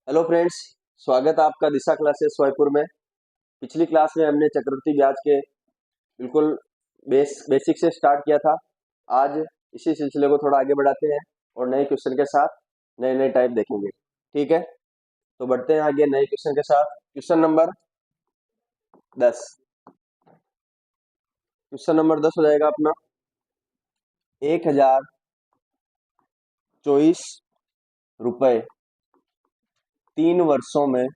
Hello friends. स्वागत है आपका दिशा क्लासेस सोयपुर में। पिछली क्लास में हमने चक्रवृद्धि ब्याज के बिल्कुल बेसिक से स्टार्ट किया था। आज इसी सिलसिले को थोड़ा आगे बढ़ाते हैं और नए क्वेश्चन के साथ नए नए टाइप देखेंगे। ठीक है, तो बढ़ते हैं आगे नए क्वेश्चन के साथ। Question number 10। क्वेश्चन नंबर 10 हो जाएगा अपना 1024 रुपये 3 वर्षों में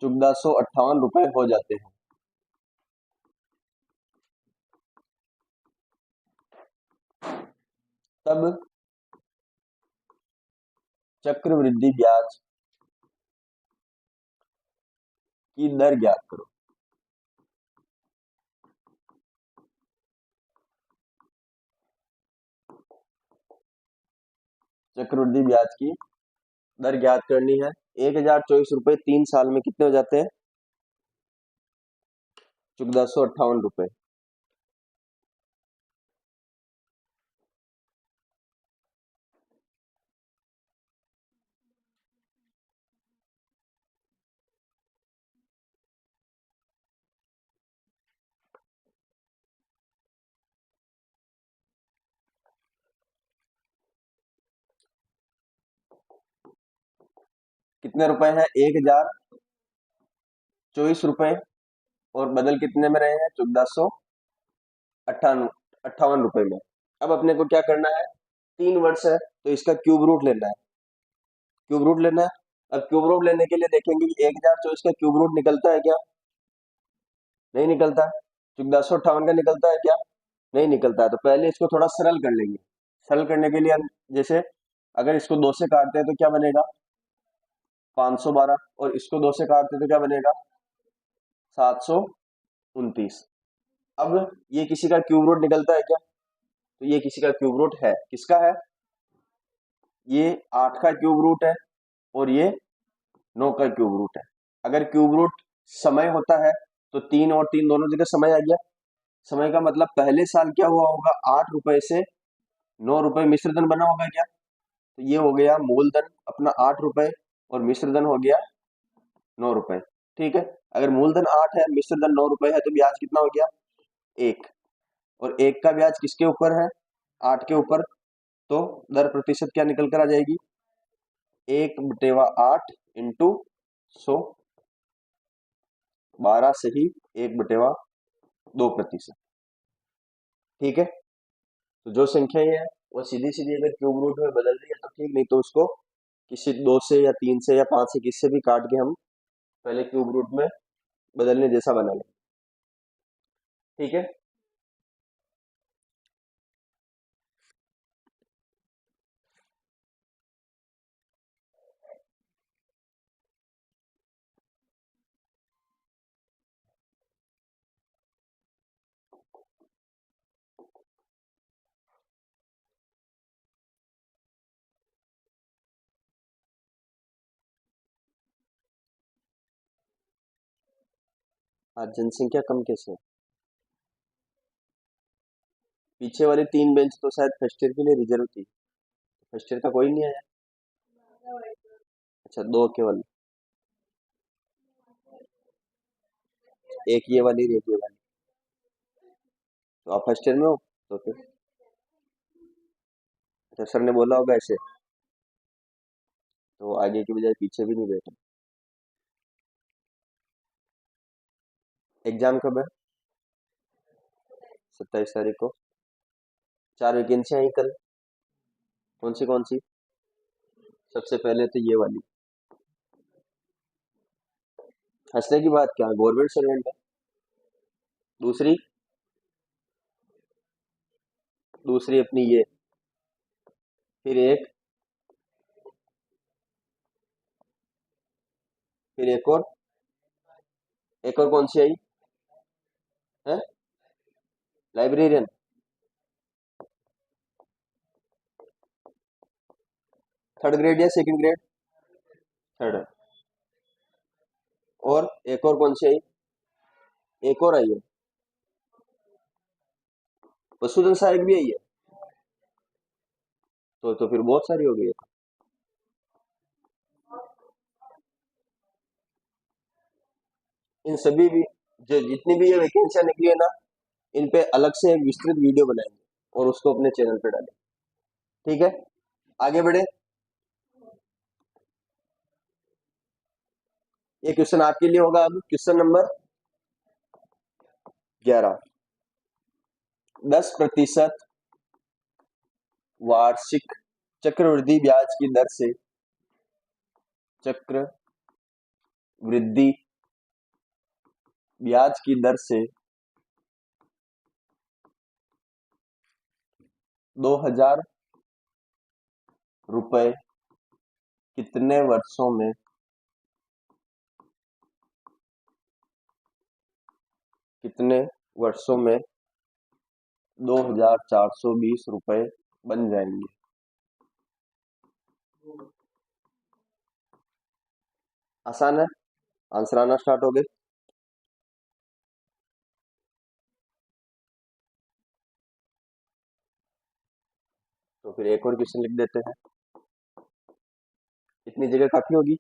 1458 रुपये हो जाते हैं। तब चक्रवृद्धि ब्याज की दर ज्ञात करो। चक्रवृद्धि ब्याज की दर ज्ञात करनी है। 1024 रुपये 3 साल में कितने हो जाते हैं? 1458 रुपये। कितने रुपए हैं? 1024 रुपये और बदल कितने में रहे हैं? 1458 रुपये में। अब अपने को क्या करना है? 3 वर्ष है तो इसका क्यूब रूट लेना है। क्यूब रूट लेना है। अब क्यूब रूट लेने के लिए देखेंगे कि 1024 का क्यूब रूट निकलता है क्या? नहीं निकलता। 1458 का निकलता है क्या? नहीं निकलता है। तो पहले इसको थोड़ा सरल कर लेंगे। सरल करने के लिए हम जैसे अगर इसको 2 से काटते हैं तो क्या बनेगा? 512। और इसको 2 से काटते हैं तो क्या बनेगा? 729। अब ये किसी का क्यूब रूट निकलता है क्या? तो ये किसी का क्यूब रूट है। किसका है? ये 8 का क्यूब रूट है और ये 9 का क्यूब रूट है। अगर क्यूब रूट समय होता है तो 3 और 3 दोनों जगह समय आ गया। समय का मतलब पहले साल क्या हुआ होगा? 8 रुपए से 9 रुपए मिश्र धन बना होगा क्या? तो ये हो गया मूलधन अपना 8 रुपए और मिश्र धन हो गया 9 रुपए। ठीक है, अगर मूलधन 8 है, मिश्र धन 9 रुपए है, तो ब्याज कितना हो गया? 1। और 1 का ब्याज किसके ऊपर है? 8 के ऊपर। तो दर प्रतिशत क्या निकल कर आ जाएगी? 1/8 इंटू 100। 12 से ही 1/2%। ठीक है, तो जो संख्या ये है वो सीधी सीधी अगर क्यूब रूट में बदल रही है तो ठीक, नहीं तो उसको किसी 2 से या 3 से या 5 से किससे भी काट के हम पहले क्यूब रूट में बदलने जैसा बना लें। ठीक है, आज जनसंख्या कम कैसे है? पीछे वाली 3 बेंच तो शायद फर्स्ट ईयर के लिए रिजर्व थी। फर्स्ट ईयर का कोई नहीं आया? अच्छा, 2 केवल। एक ये वाली और एक ये वाली। तो आप फर्स्ट ईयर में हो तो फिर अच्छा, सर ने बोला होगा ऐसे तो आगे की बजाय पीछे भी नहीं बैठे। एग्जाम कब है? 27 तारीख को। 4 वैकेंसियां आई कल। कौन सी कौन सी? सबसे पहले तो ये वाली। हंसने की बात क्या, गवर्नमेंट सर्वेंट है। दूसरी? दूसरी अपनी ये। फिर एक और। एक और कौन सी आई है? लाइब्रेरियन। थर्ड ग्रेड या सेकंड ग्रेड? थर्ड। और एक और कौन सी आई? एक और आई है, पशुधन सहायक भी आई है। तो फिर बहुत सारी हो गई है। इन सभी भी जो जितनी भी ये वैकेंसियां निकली है ना, इन पे अलग से एक विस्तृत वीडियो बनाएंगे और उसको अपने चैनल पे डालेंगे। ठीक है, आगे बढ़े। ये क्वेश्चन आपके लिए होगा। अब क्वेश्चन नंबर 11। 10% वार्षिक चक्रवृद्धि ब्याज की दर से चक्र वृद्धि ब्याज की दर से 2,000 रुपए कितने वर्षों में कितने वर्षों में 2,420 रुपए बन जाएंगे। आसान है, आंसर आना स्टार्ट हो गए। तो फिर एक और क्वेश्चन लिख देते हैं, इतनी जगह काफी होगी।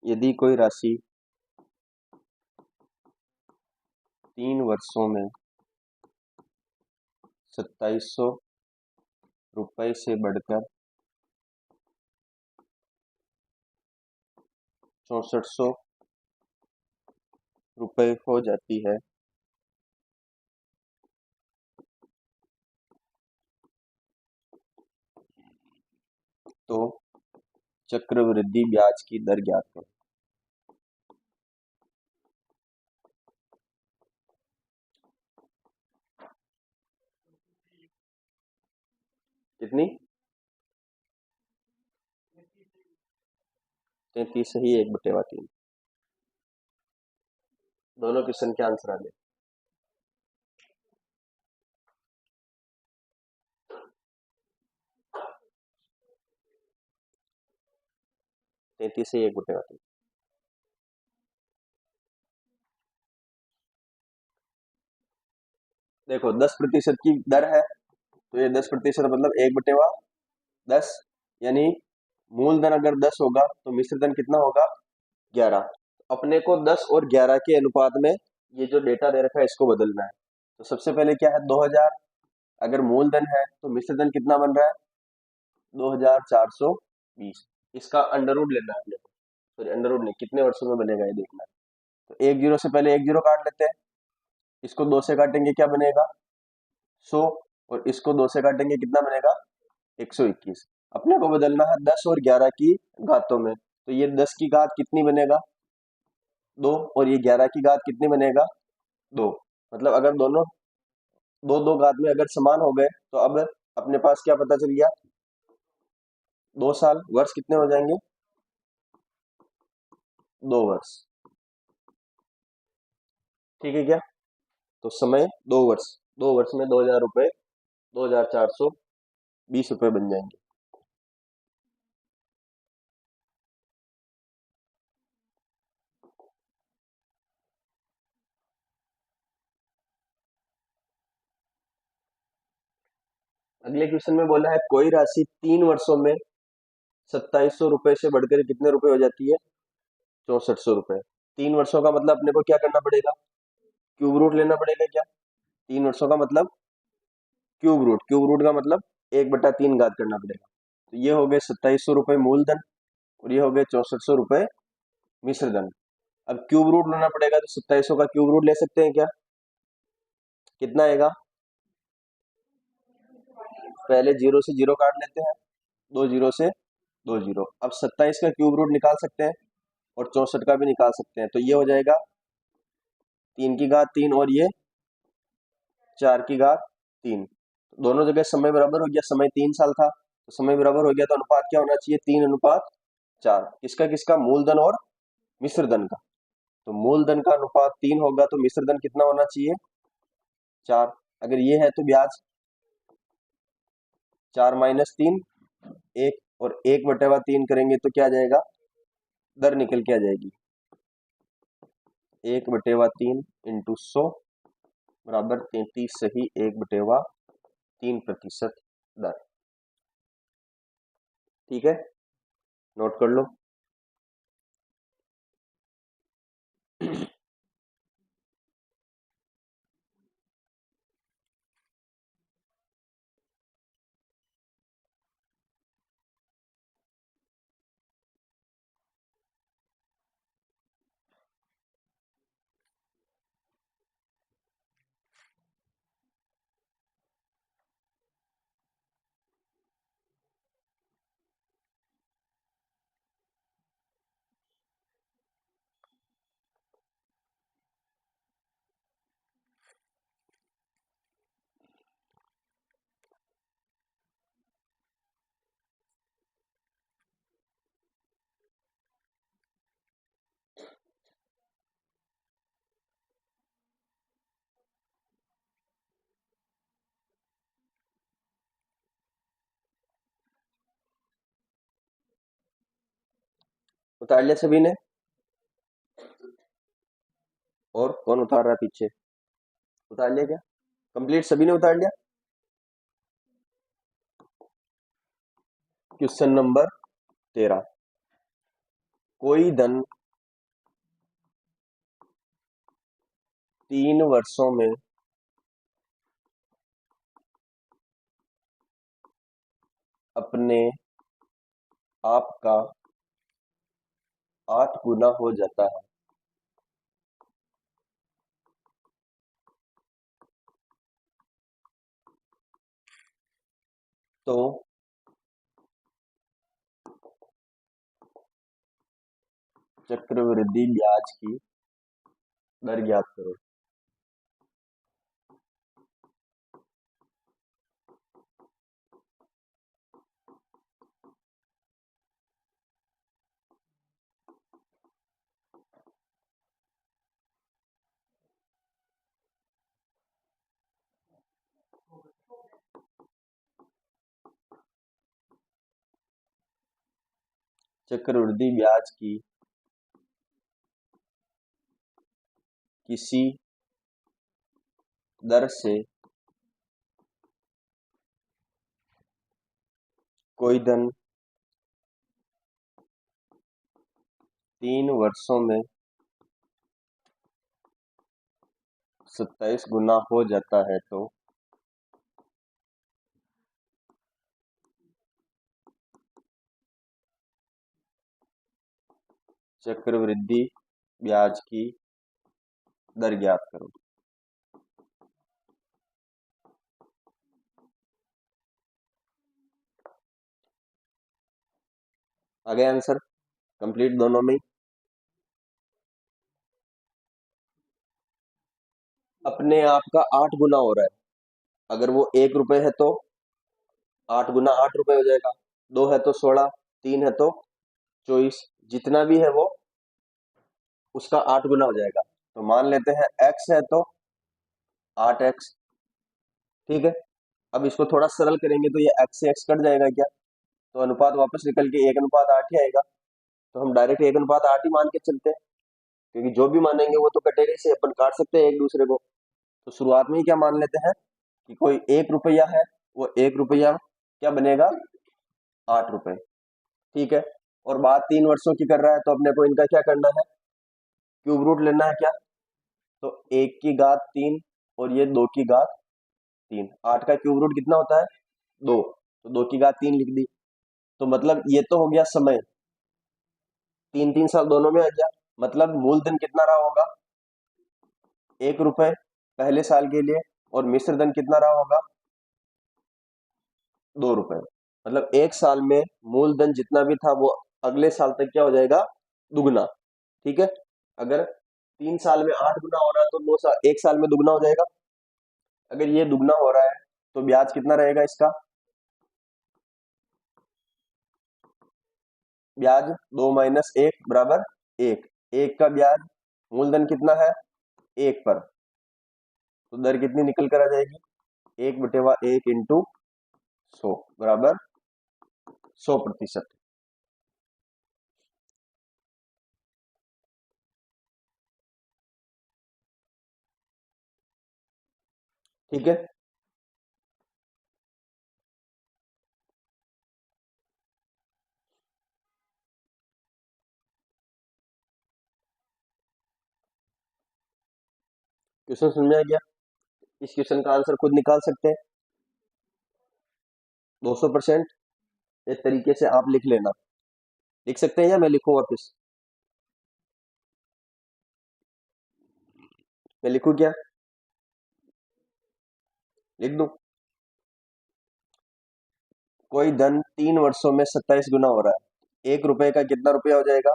यदि कोई राशि 3 वर्षों में 2,700 रुपए से बढ़कर 6,400 रुपए हो जाती है, तो चक्रवृद्धि ब्याज की दर ज्ञात करो। कितनी? 33 सही, 1/3। दोनों क्वेश्चन के आंसर आ गए। तैतीस से 1/3। देखो 10% की दर है, तो ये 10% मतलब 1/10, यानी मूलधन अगर 10 होगा तो मिश्रधन कितना होगा? 11। अपने को 10 और 11 के अनुपात में ये जो डेटा दे रखा है इसको बदलना है। तो सबसे पहले क्या है, 2000 अगर मूलधन है तो मिश्रधन कितना बन रहा है? 2,420। इसका अंडर रूट लेना है अपने को, सॉरी अंडर रूट नहीं, कितने वर्षों में बनेगा ये देखना है। तो एक जीरो से पहले एक जीरो काट लेते हैं, इसको 2 से काटेंगे क्या बनेगा? 100, और इसको 2 से काटेंगे कितना बनेगा? 121। अपने को बदलना है 10 और 11 की घातों में, तो ये 10 की घात कितनी बनेगा? 2, और ये 11 की घात कितनी बनेगा? 2। मतलब अगर दोनों दो दो घात में अगर समान हो गए तो अब अपने पास क्या पता चल गया? 2 साल, वर्ष कितने हो जाएंगे? 2 वर्ष। ठीक है क्या? तो समय 2 वर्ष, 2 वर्ष में 2,000 रुपए, 2,420 रुपए बन जाएंगे। अगले क्वेश्चन में बोला है कोई राशि 3 वर्षों में 2,700 रुपए से बढ़कर कितने रुपए हो जाती है? 6,400 रुपए। 3 वर्षों का मतलब अपने को क्या करना पड़ेगा? क्यूब रूट लेना पड़ेगा क्या? 3 वर्षों का मतलब क्यूब रूट, क्यूब रूट का मतलब 1/3 घात करना पड़ेगा। तो ये हो गए 2,700 रुपए मूलधन, और ये हो गए 6,400 रुपए मिश्रधन। अब क्यूब रूट लेना पड़ेगा, तो 2,700 का क्यूब रूट ले सकते हैं क्या? कितना आएगा? पहले जीरो से जीरो काट लेते हैं, 2 जीरो से 2 जीरो। अब 27 का क्यूब रूट निकाल सकते हैं और 64 का भी निकाल सकते हैं, तो ये हो जाएगा 3 की घात 3, और ये 4 की घात 3। दोनों जगह समय बराबर हो गया, समय 3 साल था तो समय बराबर हो गया, तो अनुपात क्या होना चाहिए? 3:4। किसका किसका? मूलधन और मिश्रधन का। तो मूलधन का अनुपात 3 होगा तो मिश्रधन कितना होना चाहिए? 4। अगर ये है तो ब्याज 4 - 3 1, और 1/3 करेंगे तो क्या आ जाएगा? दर निकल के आ जाएगी। 1/3 इंटू 100 बराबर 33 सही 1/3% दर। ठीक है, नोट कर लो। उतार लिया सभी ने? और कौन उतार रहा है पीछे? उतार लिया क्या? कंप्लीट सभी ने उतार लिया? Question number 13। कोई धन 3 वर्षों में अपने आप का 8 गुना हो जाता है, तो चक्रवृद्धि ब्याज की दर ज्ञात करो। चक्रवृद्धि ब्याज की किसी दर से कोई धन 3 वर्षों में 27 गुना हो जाता है, तो चक्रवृद्धि ब्याज की दर ज्ञात करो। आ गया आंसर कंप्लीट दोनों में? अपने आप का 8 गुना हो रहा है। अगर वो 1 रुपए है तो 8 गुना 8 रुपए हो जाएगा, 2 है तो 16, 3 है तो 24, जितना भी है वो उसका 8 गुना हो जाएगा। तो मान लेते हैं x है तो 8x। ठीक है, अब इसको थोड़ा सरल करेंगे तो ये x से x कट जाएगा क्या, तो अनुपात वापस निकल के 1:8 ही आएगा। तो हम डायरेक्ट 1:8 ही मान के चलते हैं, क्योंकि जो भी मानेंगे वो तो कटेगा ही से, अपन काट सकते हैं एक दूसरे को। तो शुरुआत में ही क्या मान लेते हैं कि कोई 1 रुपया है, वो 1 रुपया क्या बनेगा, 8 रुपए। ठीक है, और बात 3 वर्षों की कर रहा है तो अपने को इनका क्या करना है, क्यूब रूट लेना है क्या। तो 1 की घात 3 और ये 2 की घात 3, 8 का क्यूब रूट कितना होता है, 2, तो 2 की घात 3 लिख दी। तो मतलब ये तो हो गया समय, 3 3 साल दोनों में आ गया। मतलब मूलधन कितना रहा होगा, 1 रुपए पहले साल के लिए, और मिश्र धन कितना रहा होगा, 2 रुपए। मतलब 1 साल में मूलधन जितना भी था वो अगले साल तक क्या हो जाएगा, दुगना। ठीक है, अगर 3 साल में 8 गुना हो रहा है तो 9 साल 1 साल में दुगना हो जाएगा। अगर ये दुगना हो रहा है तो ब्याज कितना रहेगा इसका, ब्याज 2 - 1 = 1। 1 का ब्याज, मूलधन कितना है 1 पर, तो दर कितनी निकल कर आ जाएगी, 1/1 इंटू 100 बराबर 100%। ठीक है। क्वेश्चन समझ में आ गया? इस क्वेश्चन का आंसर खुद निकाल सकते हैं 200%। इस तरीके से आप लिख लेना। लिख सकते हैं या मैं लिखूं वापस? मैं लिखूं क्या? लिख दूं? कोई धन 3 वर्षों में 27 गुना हो रहा है, 1 रुपए का कितना रुपया हो जाएगा?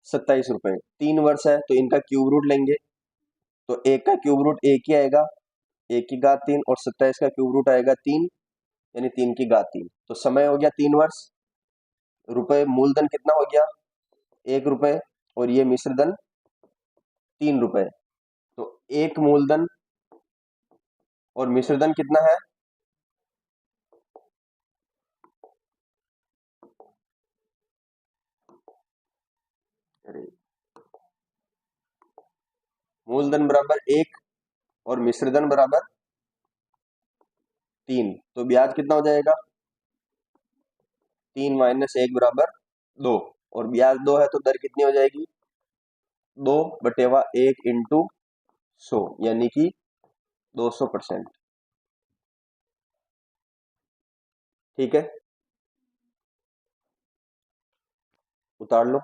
27 रुपए। 3 वर्ष है तो इनका क्यूब रूट लेंगे, तो एक का क्यूब रूट एक ही आएगा, एक की घात 3, और 27 का क्यूब रूट आएगा 3, यानी 3 की घात 3। तो समय हो गया 3 वर्ष। रुपए मूलधन कितना हो गया? 1 रुपए। और ये मिश्र धन 3 रुपए। तो एक मूलधन और मिश्र धन कितना है? अरे, मूलधन बराबर 1 और मिश्र धन बराबर 3। तो ब्याज कितना हो जाएगा? 3 - 1 बराबर 2। और ब्याज 2 है तो दर कितनी हो जाएगी? 2/1 × 100, यानी कि 200%। ठीक है, उतार लो।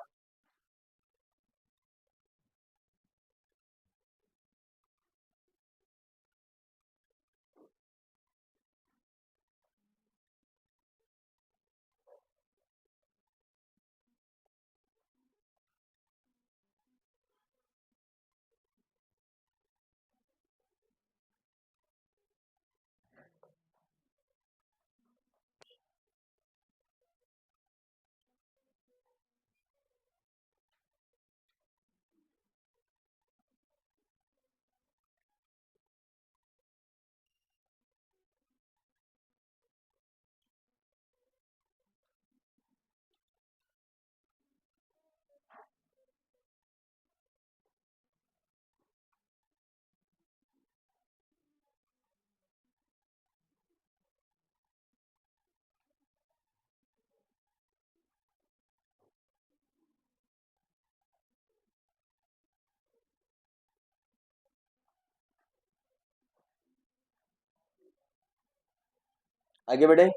आगे बढ़े।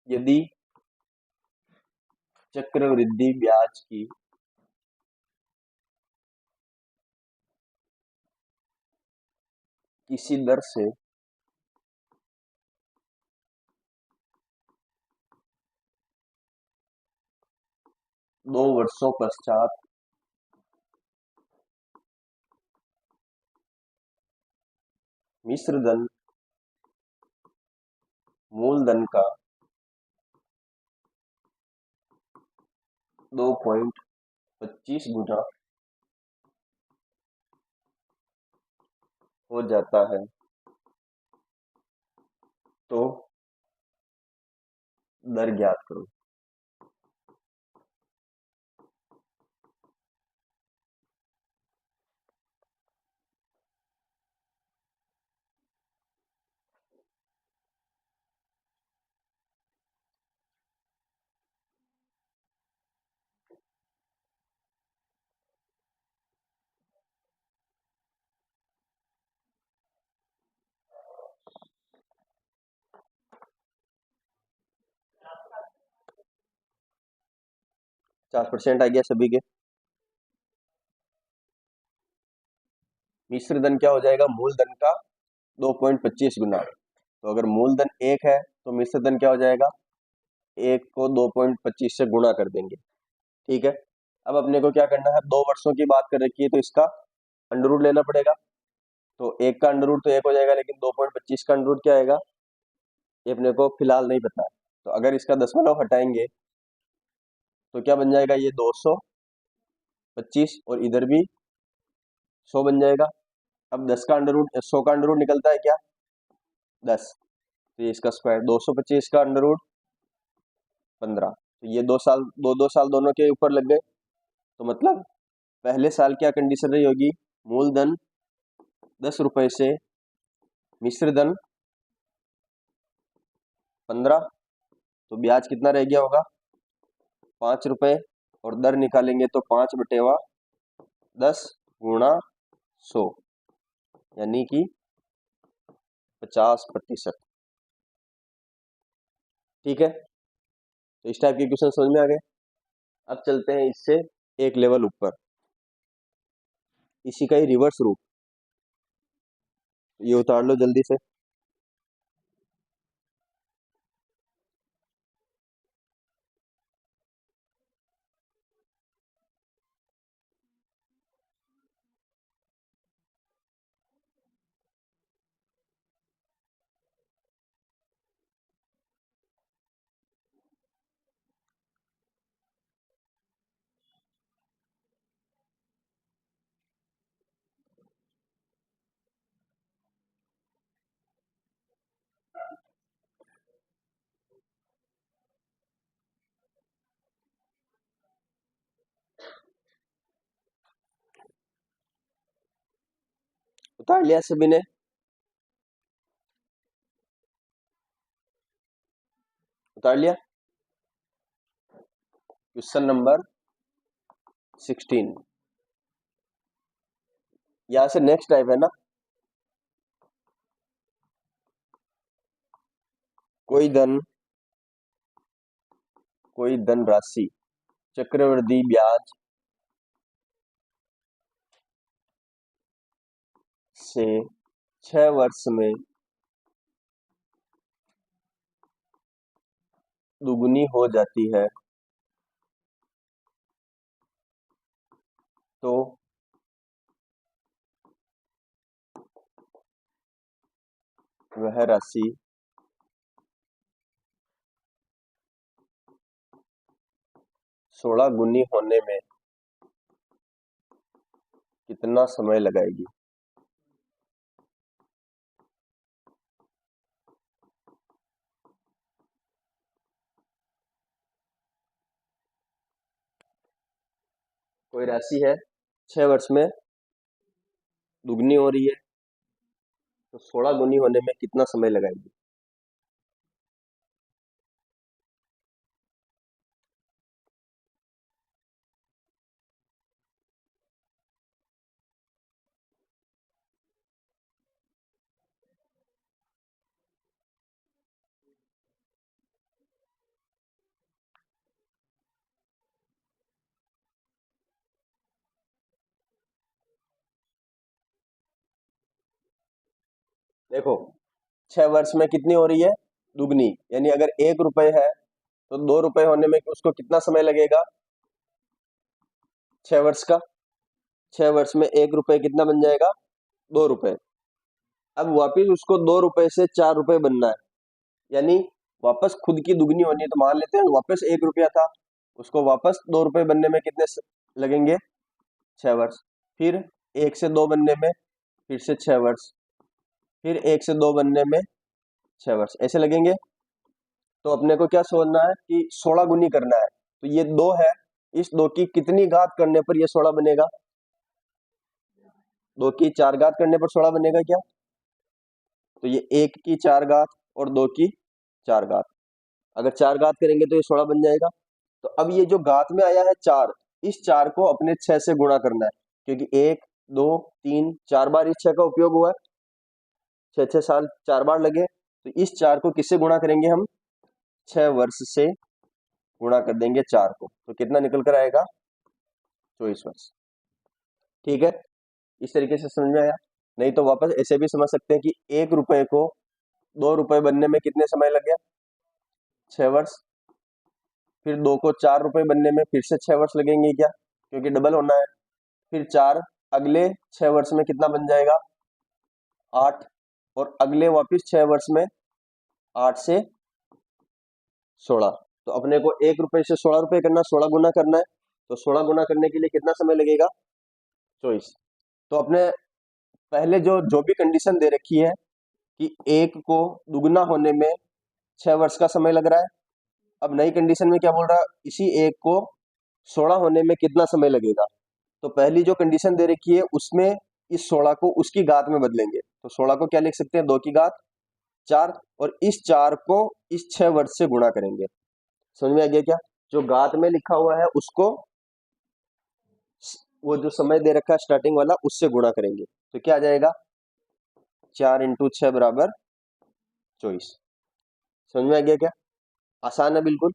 यदि चक्रवृद्धि ब्याज की किसी दर से 2 वर्षों पश्चात मिश्र धन मूलधन का 2.25 गुना हो जाता है, तो दर ज्ञात करो। 50% आ गया सभी के। मिश्र धन क्या हो जाएगा? मूलधन का 2.25 गुना। तो अगर मूलधन 1 है तो मिश्र धन क्या हो जाएगा? 1 को 2.25 से गुणा कर देंगे। ठीक है, अब अपने को क्या करना है? 2 वर्षों की बात कर रखी है तो इसका अंडर रूट लेना पड़ेगा। तो 1 का अंडर रूट तो 1 हो जाएगा, लेकिन 2.25 का अंडर रूट क्या आएगा ये अपने को फिलहाल नहीं पता है। तो अगर इसका दशमलव हटाएंगे तो क्या बन जाएगा? ये 225, और इधर भी 100 बन जाएगा। अब 10 का अंडर रूट 100 का अंडर रूट निकलता है क्या? 10, तो ये इसका स्क्वायर 225 का अंडर रूट 15। तो ये 2 साल, दो साल दोनों के ऊपर लग गए। तो मतलब पहले साल क्या कंडीशन रही होगी, मूलधन 10 रुपए से मिश्र धन 15, तो ब्याज कितना रह गया होगा 5 रुपए, और दर निकालेंगे तो 5/10 गुणा 100, यानी कि 50%। ठीक है, तो इस टाइप के क्वेश्चन समझ में आ गए। अब चलते हैं इससे एक लेवल ऊपर, इसी का ही रिवर्स रूप, ये उतार लो जल्दी से। उतार लिया सभी ने? उतार लिया। क्वेश्चन नंबर 16, यहां से नेक्स्ट टाइप है ना, कोई धन राशि चक्रवृद्धि ब्याज से 6 वर्ष में दुगुनी हो जाती है, तो वह राशि 16 गुनी होने में कितना समय लगाएगी? कोई राशि है 6 वर्ष में दुगनी हो रही है, तो 16 गुनी होने में कितना समय लगाएगी? देखो, 6 वर्ष में कितनी हो रही है, दुगनी, यानी अगर 1 रुपए है तो 2 रुपए होने में उसको कितना समय लगेगा, 6 वर्ष का। 6 वर्ष में 1 रुपए कितना बन जाएगा, 2 रुपए। अब वापिस उसको 2 रुपए से 4 रुपए बनना है, यानी वापस खुद की दुगनी होनी है। तो मान लेते हैं वापस 1 रुपया था, उसको वापस 2 रुपए बनने में कितने लगेंगे, 6 वर्ष। फिर 1 से 2 बनने में फिर से 6 वर्ष, फिर 1 से 2 बनने में 6 वर्ष, ऐसे लगेंगे। तो अपने को क्या सोचना है कि 16 गुनी करना है, तो ये 2 है, इस 2 की कितनी घात करने पर ये 16 बनेगा, 2 की 4 घात करने पर 16 बनेगा क्या? तो ये 1 की 4 घात और 2 की 4 घात, अगर 4 घात करेंगे तो ये 16 बन जाएगा। तो अब ये जो घात में आया है 4, इस 4 को अपने 6 से गुणा करना है, क्योंकि 1 2 3 4 बार इस 6 का उपयोग हुआ है, 6 साल 4 बार लगे। तो इस 4 को किससे गुणा करेंगे हम, 6 वर्ष से गुणा कर देंगे 4 को, तो कितना निकल कर आएगा, 24 वर्ष। ठीक है, इस तरीके से समझ में आया। नहीं तो वापस ऐसे भी समझ सकते हैं कि 1 रुपए को 2 रुपए बनने में कितने समय लग गया, 6 वर्ष। फिर 2 को 4 रुपए बनने में फिर से 6 वर्ष लगेंगे क्या, क्योंकि डबल होना है। फिर 4 अगले 6 वर्ष में कितना बन जाएगा, 8, और अगले वापिस 6 वर्ष में 8 से 16। तो अपने को 1 रुपए से 16 रुपए करना, 16 गुना करना है, तो 16 गुना करने के लिए कितना समय लगेगा, 24। तो अपने पहले जो जो भी कंडीशन दे रखी है कि 1 को दुगना होने में 6 वर्ष का समय लग रहा है। अब नई कंडीशन में क्या बोल रहा है, इसी 1 को 16 होने में कितना समय लगेगा। तो पहली जो कंडीशन दे रखी है उसमें इस 16 को उसकी घात में बदलेंगे, तो 16 को क्या लिख सकते हैं, 2 की घात 4, और इस 4 को इस 6 वर्ष से गुणा करेंगे। समझ में आ गया क्या, जो घात में लिखा हुआ है उसको वो जो समय दे रखा है स्टार्टिंग वाला उससे गुणा करेंगे, तो क्या आ जाएगा, 4 × 6 बराबर 24। समझ में आ गया क्या, आसान है बिल्कुल।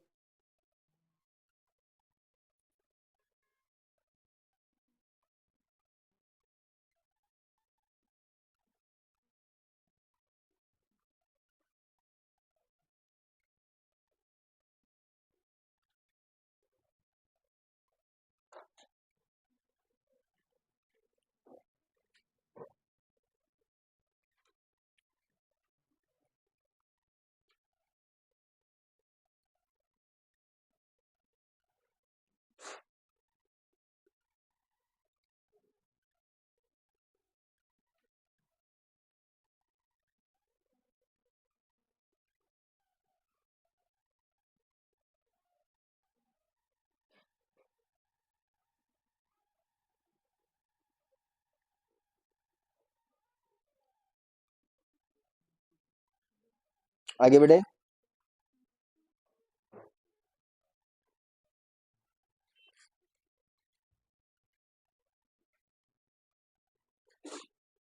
आगे बढ़े।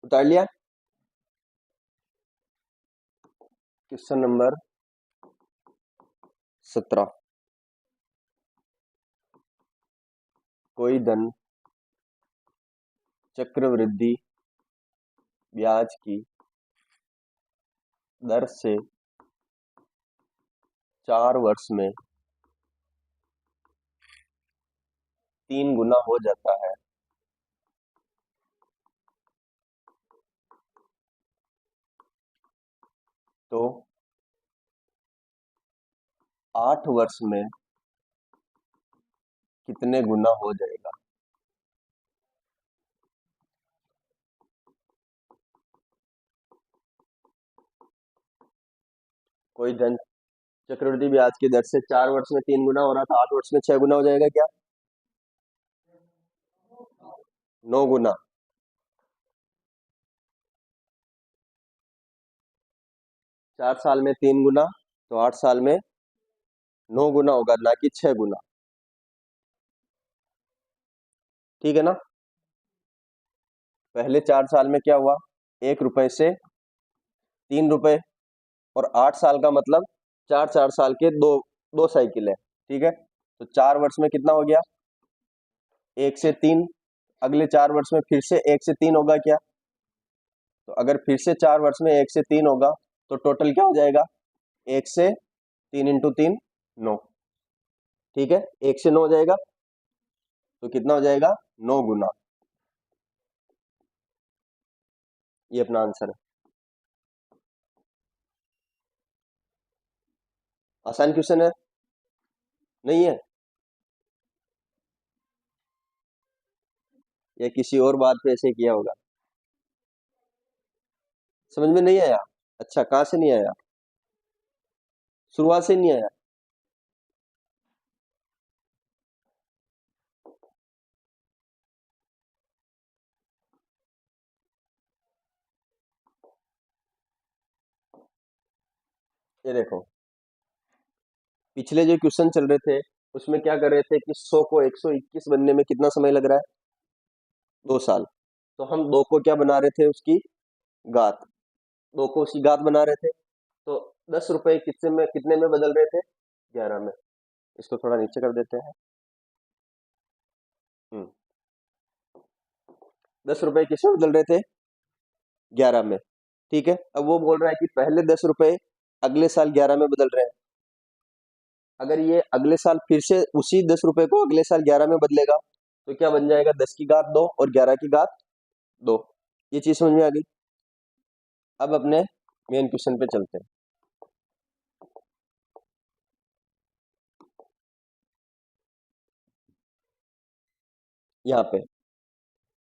उतार लिया। क्वेश्चन नंबर 17, कोई धन चक्रवृद्धि ब्याज की दर से 4 वर्ष में 3 गुना हो जाता है, तो 8 वर्ष में कितने गुना हो जाएगा। कोई धन चक्रवृद्धि ब्याज की दर से 4 वर्ष में 3 गुना हो रहा था, 8 वर्ष में 6 गुना हो जाएगा क्या, 9 गुना। 4 साल में 3 गुना, तो 8 साल में 9 गुना होगा, ना कि 6 गुना। ठीक है ना, पहले 4 साल में क्या हुआ, 1 रुपए से 3 रुपए, और 8 साल का मतलब 4 4 साल के दो दो साइकिल है। ठीक है, तो 4 वर्ष में कितना हो गया, 1 से 3। अगले 4 वर्ष में फिर से 1 से 3 होगा क्या, तो अगर फिर से 4 वर्ष में 1 से 3 होगा तो टोटल क्या हो जाएगा, 1 से 3 × 3 9। ठीक है, 1 से 9 हो जाएगा, तो कितना हो जाएगा, 9 गुना। ये अपना आंसर है। आसान क्वेश्चन है, नहीं है, या किसी और बात पे ऐसे किया होगा, समझ में नहीं आया। अच्छा, कहाँ से नहीं आया, शुरुआत से नहीं आया। ये देखो, पिछले जो क्वेश्चन चल रहे थे उसमें क्या कर रहे थे कि 100 को 121 बनने में कितना समय लग रहा है, 2 साल। तो हम 2 को क्या बना रहे थे, उसकी घात, 2 को उसकी घात बना रहे थे। तो 10 रुपए कितने में बदल रहे थे, 11 में। इसको थोड़ा नीचे कर देते हैं। 10 रुपए किस में बदल रहे थे, 11 में। ठीक है, अब वो बोल रहा है कि पहले 10 रुपए अगले साल 11 में बदल रहे हैं। अगर ये अगले साल फिर से उसी 10 रुपए को अगले साल 11 में बदलेगा, तो क्या बन जाएगा, 10 की घात 2 और 11 की घात 2। ये चीज समझ में आ गई। अब अपने मेन क्वेश्चन पे चलते हैं। यहाँ पे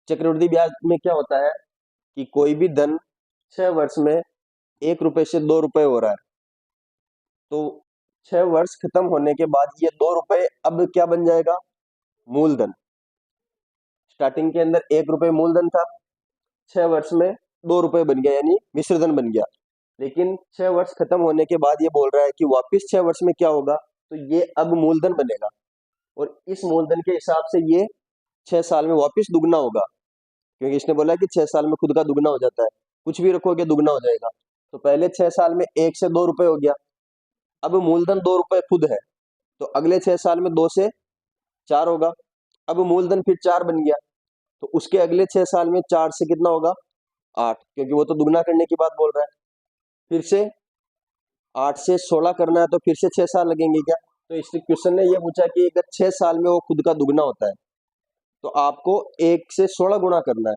चक्रवृद्धि ब्याज में क्या होता है कि कोई भी धन 6 वर्ष में 1 रुपए से 2 रुपए हो रहा है, तो 6 वर्ष खत्म होने के बाद ये 2 रुपए अब क्या बन जाएगा? मूलधन। स्टार्टिंग के अंदर 1 रुपए मूलधन था, 6 वर्ष में 2 रुपए बन गया, यानी मिश्रधन बन गया। लेकिन 6 वर्ष खत्म होने के बाद ये बोल रहा है कि वापिस 6 वर्ष में क्या होगा, तो ये अब मूलधन बनेगा, और इस मूलधन के हिसाब से ये 6 साल में वापिस दुगना होगा, क्योंकि इसने बोला कि 6 साल में खुद का दुगना हो जाता है, कुछ भी रखोगे दुगना हो जाएगा। तो पहले 6 साल में 1 से 2 रुपए हो गया, अब मूलधन 2 रुपए खुद है, तो अगले 6 साल में 2 से 4 होगा, अब मूलधन फिर 4 बन गया, तो उसके अगले 6 साल में 4 से कितना होगा? 8, क्योंकि वो तो दुगना करने की बात बोल रहा है। फिर से 8 से 16 करना है, तो फिर से 6 साल लगेंगे क्या? तो इस क्वेश्चन ने ये पूछा कि अगर 6 साल में वो खुद का दुगना होता है, तो आपको 1 से 16 गुणा करना है।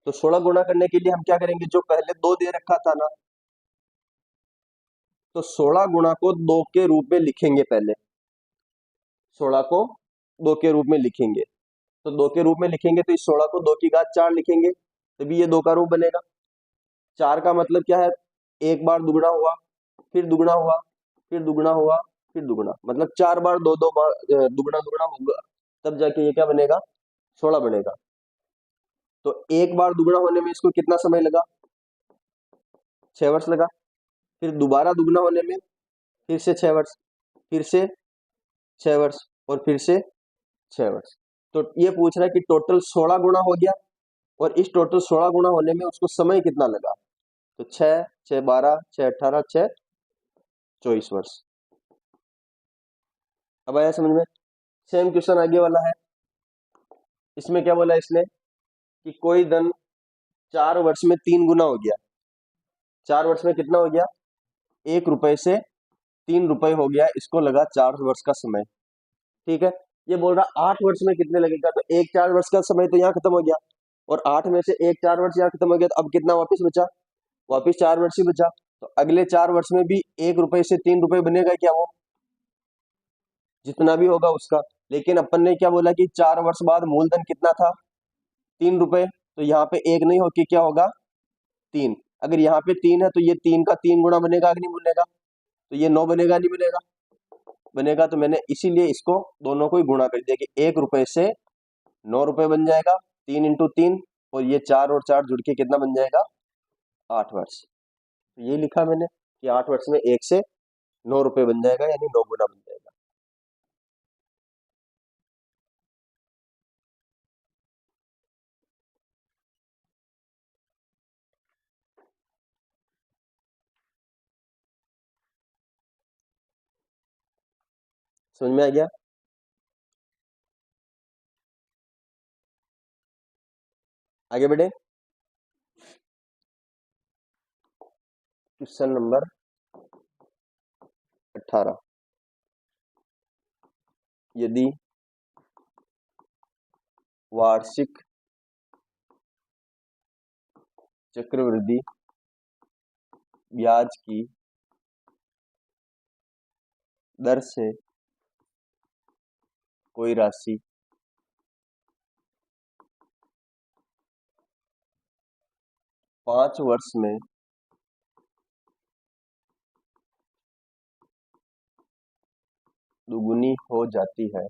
तो 16 गुणा करने के लिए हम क्या करेंगे, जो पहले 2 दे रखा था ना, तो 16 गुणा को 2 के रूप में लिखेंगे पहले, 16 को 2 के रूप में लिखेंगे। तो 2 के रूप में लिखेंगे तो इस 16 को 2 की घात 4 लिखेंगे, तभी ये 2 का रूप बनेगा। 4 का मतलब क्या है? एक बार दुगना हुआ, फिर दुगना हुआ, फिर दुगना हुआ, फिर दुगना, मतलब 4 बार 2 बार दुगना दुगना होगा, तब जाके ये क्या बनेगा? 16 बनेगा। तो एक बार दुगना होने में इसको कितना समय लगा? 6 वर्ष लगा। फिर दोबारा दुगना होने में फिर से 6 वर्ष, फिर से 6 वर्ष, और फिर से 6 वर्ष। तो ये पूछ रहा है कि टोटल 16 गुना हो गया, और इस टोटल 16 गुना होने में उसको समय कितना लगा? तो 6, 6 12, 6 18, 6 24 वर्ष। अब आया समझ में? सेम क्वेश्चन आगे वाला है। इसमें क्या बोला इसने कि कोई धन 4 वर्ष में 3 गुना हो गया। 4 वर्ष में कितना हो गया? 1 रुपए से 3 रुपए हो गया, इसको लगा 4 वर्ष का समय। ठीक है, ये बोल रहा 8 वर्ष में कितने लगेगा, तो एक 4 वर्ष का समय तो यहाँ खत्म हो गया, और 8 में से एक 4 वर्ष यहाँ खत्म हो गया, तो अब कितना वापिस बचा? वापिस 4 वर्ष ही बचा। तो अगले 4 वर्ष में भी 1 रुपए से 3 रुपए बनेगा क्या? वो जितना भी होगा उसका। लेकिन अपन ने क्या बोला कि 4 वर्ष बाद मूलधन कितना था? 3 रुपए। तो यहाँ पे एक नहीं होके क्या होगा? 3। अगर यहाँ पे 3 है तो ये 3 का 3 गुना बनेगा कि नहीं बनेगा? तो ये 9 बनेगा नहीं बनेगा? बनेगा। तो मैंने इसीलिए इसको दोनों को ही गुणा कर दिया कि 1 रुपए से 9 रुपए बन जाएगा, 3 × 3, और ये 4 और 4 जुड़ के कितना बन जाएगा? 8 वर्ष। तो ये लिखा मैंने कि 8 वर्ष में 1 से 9 रुपए बन जाएगा, यानी 9 गुना बन जाएगा। समझ में आ गया? आगे बढ़े। Question number 18। यदि वार्षिक चक्रवृद्धि ब्याज की दर से कोई राशि 5 वर्ष में दुगुनी हो जाती है,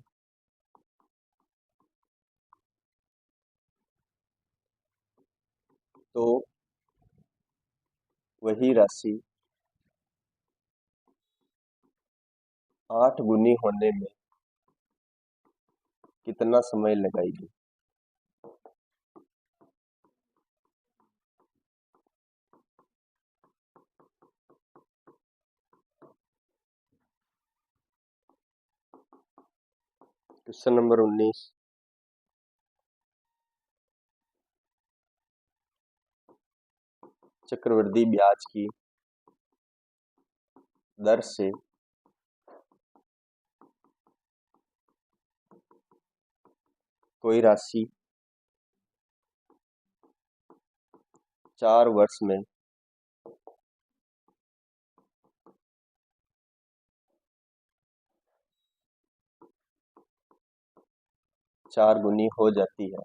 तो वही राशि 8 गुनी होने में कितना समय लगाएगी? Question number 19। चक्रवृद्धि ब्याज की दर से कोई राशि 4 वर्ष में चार गुनी हो जाती है,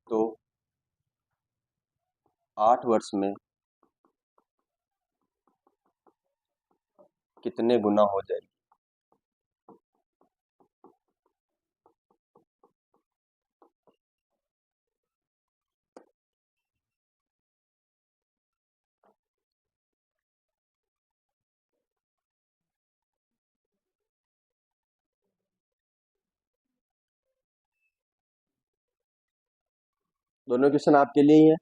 तो 8 वर्ष में कितने गुना हो जाएगी? दोनों क्वेश्चन आपके लिए ही है,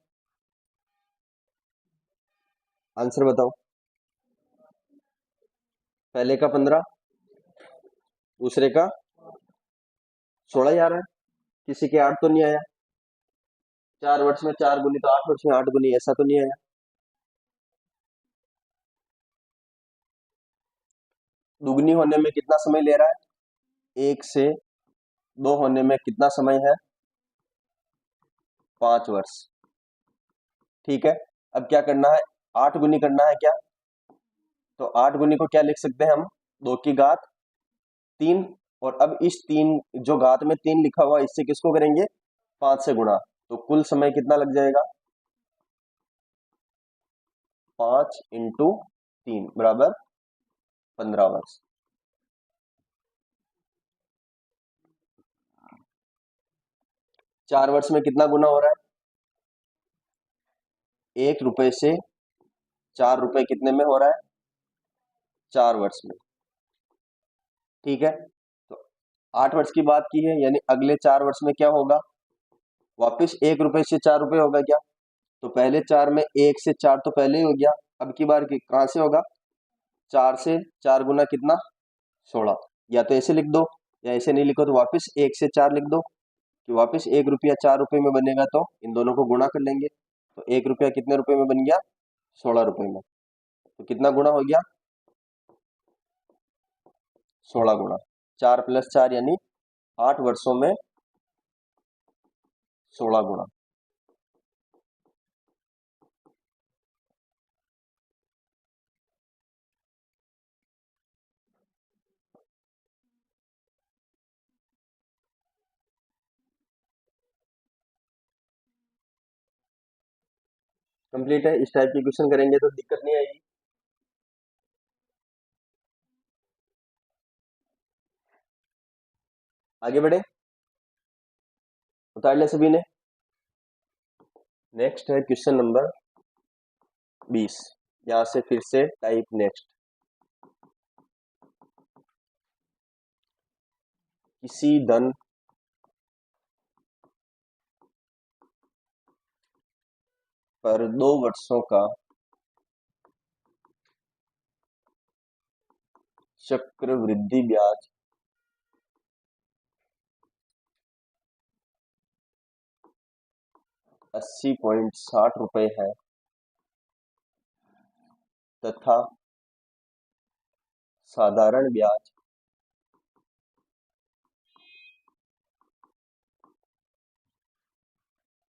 आंसर बताओ। पहले का 15, दूसरे का 16 ही आ रहा है, किसी के 8 तो नहीं आया। 4 वर्ष में 4 गुनी तो 8 वर्ष में 8 गुनी, ऐसा तो नहीं आया। दुगनी होने में कितना समय ले रहा है? 1 से 2 होने में कितना समय है? 5 वर्ष। ठीक है, अब क्या करना है? 8 गुनी करना है क्या? तो 8 गुनी को क्या लिख सकते हैं हम? 2 की घात 3। और अब इस 3 जो घात में 3 लिखा हुआ, इससे किसको करेंगे? 5 से गुणा। तो कुल समय कितना लग जाएगा? 5 इंटू 3 बराबर 15 वर्ष। चार वर्ष में कितना गुना हो रहा है? 1 रुपए से 4 रुपए कितने में हो रहा है? 4 वर्ष में। ठीक है, तो 8 वर्ष की बात की है, यानी अगले 4 वर्ष में क्या होगा? वापिस 1 रुपए से 4 रुपए होगा क्या? तो पहले 4 में 1 से 4 तो पहले ही हो गया, अब की बार कहां से होगा? 4 से 4 गुना कितना? 16। या तो ऐसे लिख दो, या ऐसे नहीं लिखो तो वापिस 1 से 4 लिख दो, कि वापिस 1 रुपया 4 रुपए में बनेगा, तो इन दोनों को गुणा कर लेंगे। तो 1 रुपया कितने रुपए में बन गया? 16 रुपए में। तो कितना गुणा हो गया? 16 गुणा। 4 प्लस 4 यानी 8 वर्षों में 16 गुणा। कंप्लीट है। इस टाइप की क्वेश्चन करेंगे तो दिक्कत नहीं आएगी। आगे बढ़े, उतार ले सभी ने। नेक्स्ट है क्वेश्चन नंबर 20। यहां से फिर से टाइप नेक्स्ट। किसी धन पर 2 वर्षों का चक्रवृद्धि ब्याज 80.60 रुपए है, तथा साधारण ब्याज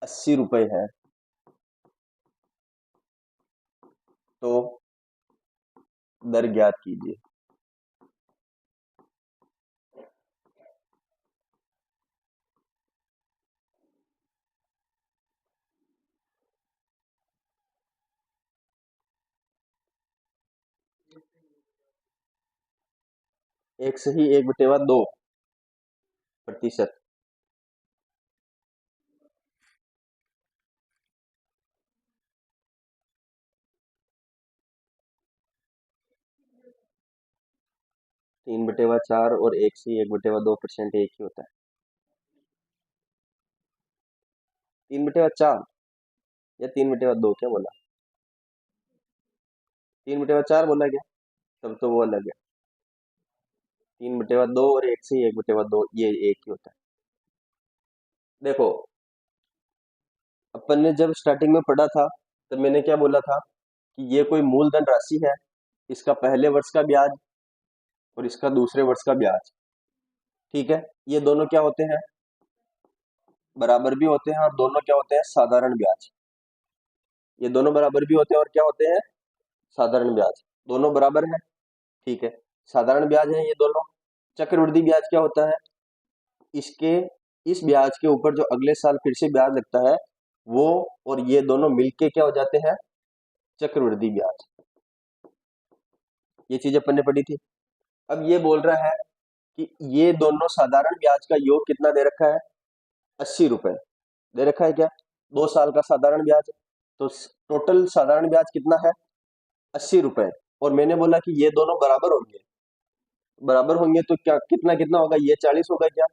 80 रुपए है, तो दर ज्ञात कीजिए। एक सही 1/2%। 3/4 और 1 सही 1/2% एक ही होता है। 3/4 या 3/2 क्या बोला? 3/4 बोला क्या? तब तो वो अलग है। 3/2 और 1 से 1/2 ये एक ही होता है। देखो, अपन ने जब स्टार्टिंग में पढ़ा था, तब मैंने क्या बोला था कि ये कोई मूलधन राशि है, इसका पहले वर्ष का ब्याज और इसका दूसरे वर्ष का ब्याज। ठीक है, ये दोनों क्या होते हैं? बराबर भी होते हैं, और दोनों क्या होते हैं? साधारण ब्याज। ये दोनों बराबर भी होते हैं और क्या होते हैं? साधारण ब्याज। दोनों बराबर है। ठीक है, साधारण ब्याज है ये दोनों। चक्रवृद्धि ब्याज क्या होता है? इसके इस ब्याज के ऊपर जो अगले साल फिर से ब्याज लगता है, वो और ये दोनों मिलके क्या हो जाते हैं, चक्रवृद्धि ब्याज। ये चीज अपन ने पढ़ी थी। अब ये बोल रहा है कि ये दोनों साधारण ब्याज का योग कितना दे रखा है, 80 रुपए दे रखा है क्या, 2 साल का साधारण ब्याज। तो टोटल साधारण ब्याज कितना है, 80 रुपए। और मैंने बोला कि ये दोनों बराबर होंगे, बराबर होंगे तो क्या कितना कितना होगा, ये 40 होगा क्या,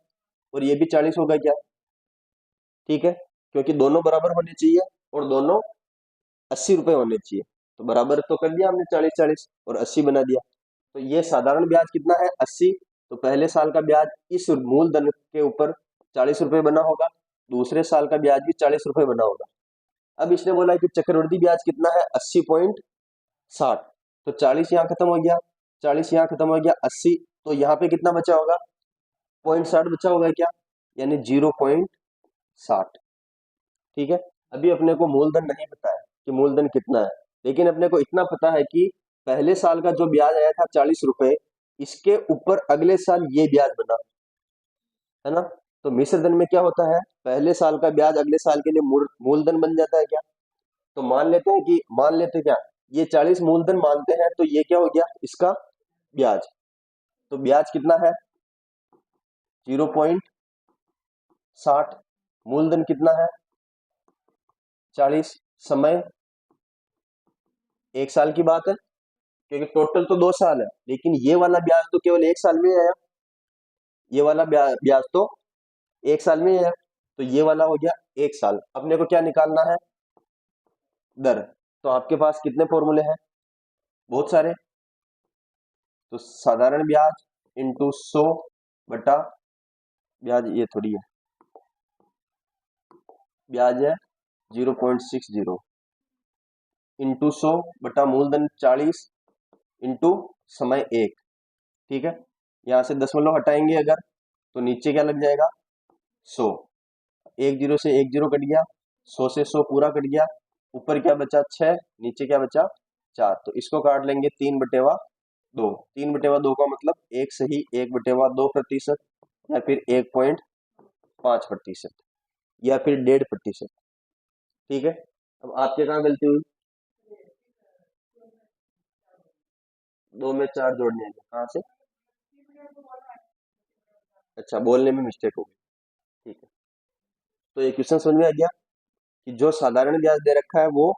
और ये भी 40 होगा क्या, ठीक है, क्योंकि दोनों बराबर होने चाहिए और दोनों 80 रुपए होने चाहिए। तो बराबर तो कर दिया हमने, 40 40 और 80 बना दिया। तो ये साधारण ब्याज कितना है, 80। तो पहले साल का ब्याज इस मूलधन के ऊपर 40 रुपए बना होगा, दूसरे साल का ब्याज भी 40 रुपए बना होगा। अब इसने बोला कि चक्रवृद्धि ब्याज कितना है, 80.60। तो 40 यहाँ खत्म हो गया, 40 यहाँ खत्म हो गया, 80। तो यहाँ पे कितना बचा होगा, 0.60 बचा होगा क्या, यानी 0.60। ठीक है। अभी अपने को मूलधन नहीं पता है कि मूलधन कितना है, लेकिन अपने को इतना पता है कि पहले साल का जो ब्याज आया था 40 रुपए, इसके ऊपर अगले साल ये ब्याज बना, है ना। तो मिश्र धन में क्या होता है, पहले साल का ब्याज अगले साल के लिए मूलधन बन जाता है क्या। तो मान लेते हैं कि, मान लेते क्या, ये 40 मूलधन मानते हैं, तो ये क्या हो गया, इसका ब्याज। तो ब्याज कितना है, 0.60। मूलधन कितना है, 40। समय 1 साल की बात है, क्योंकि टोटल तो 2 साल है, लेकिन ये वाला ब्याज तो केवल 1 साल में आया, ये वाला ब्याज तो 1 साल में आया। तो ये वाला हो गया 1 साल। अपने को क्या निकालना है, दर। तो आपके पास कितने फॉर्मूले हैं, बहुत सारे। तो साधारण ब्याज इंटू 100 बटा ब्याज, ये थोड़ी है, ब्याज है 0.60 इंटू 100 बटा मूलधन 40 इंटू समय 1। ठीक है, यहाँ से दशमलव हटाएंगे अगर, तो नीचे क्या लग जाएगा, 100। 1 0 से 1 0 कट गया, 100 से 100 पूरा कट गया, ऊपर क्या बचा 6, नीचे क्या बचा 4। तो इसको काट लेंगे 3/2। 3/2 का मतलब 1 सही 1/2%, या फिर 1.5%, या फिर 1.5%। ठीक है। अब आपके कहाँ गलती हुई, 2 में 4 जोड़ने में, कहाँ से, अच्छा बोलने में मिस्टेक हो गई। ठीक है। तो ये क्वेश्चन समझ में आ गया कि जो साधारण ब्याज दे रखा है वो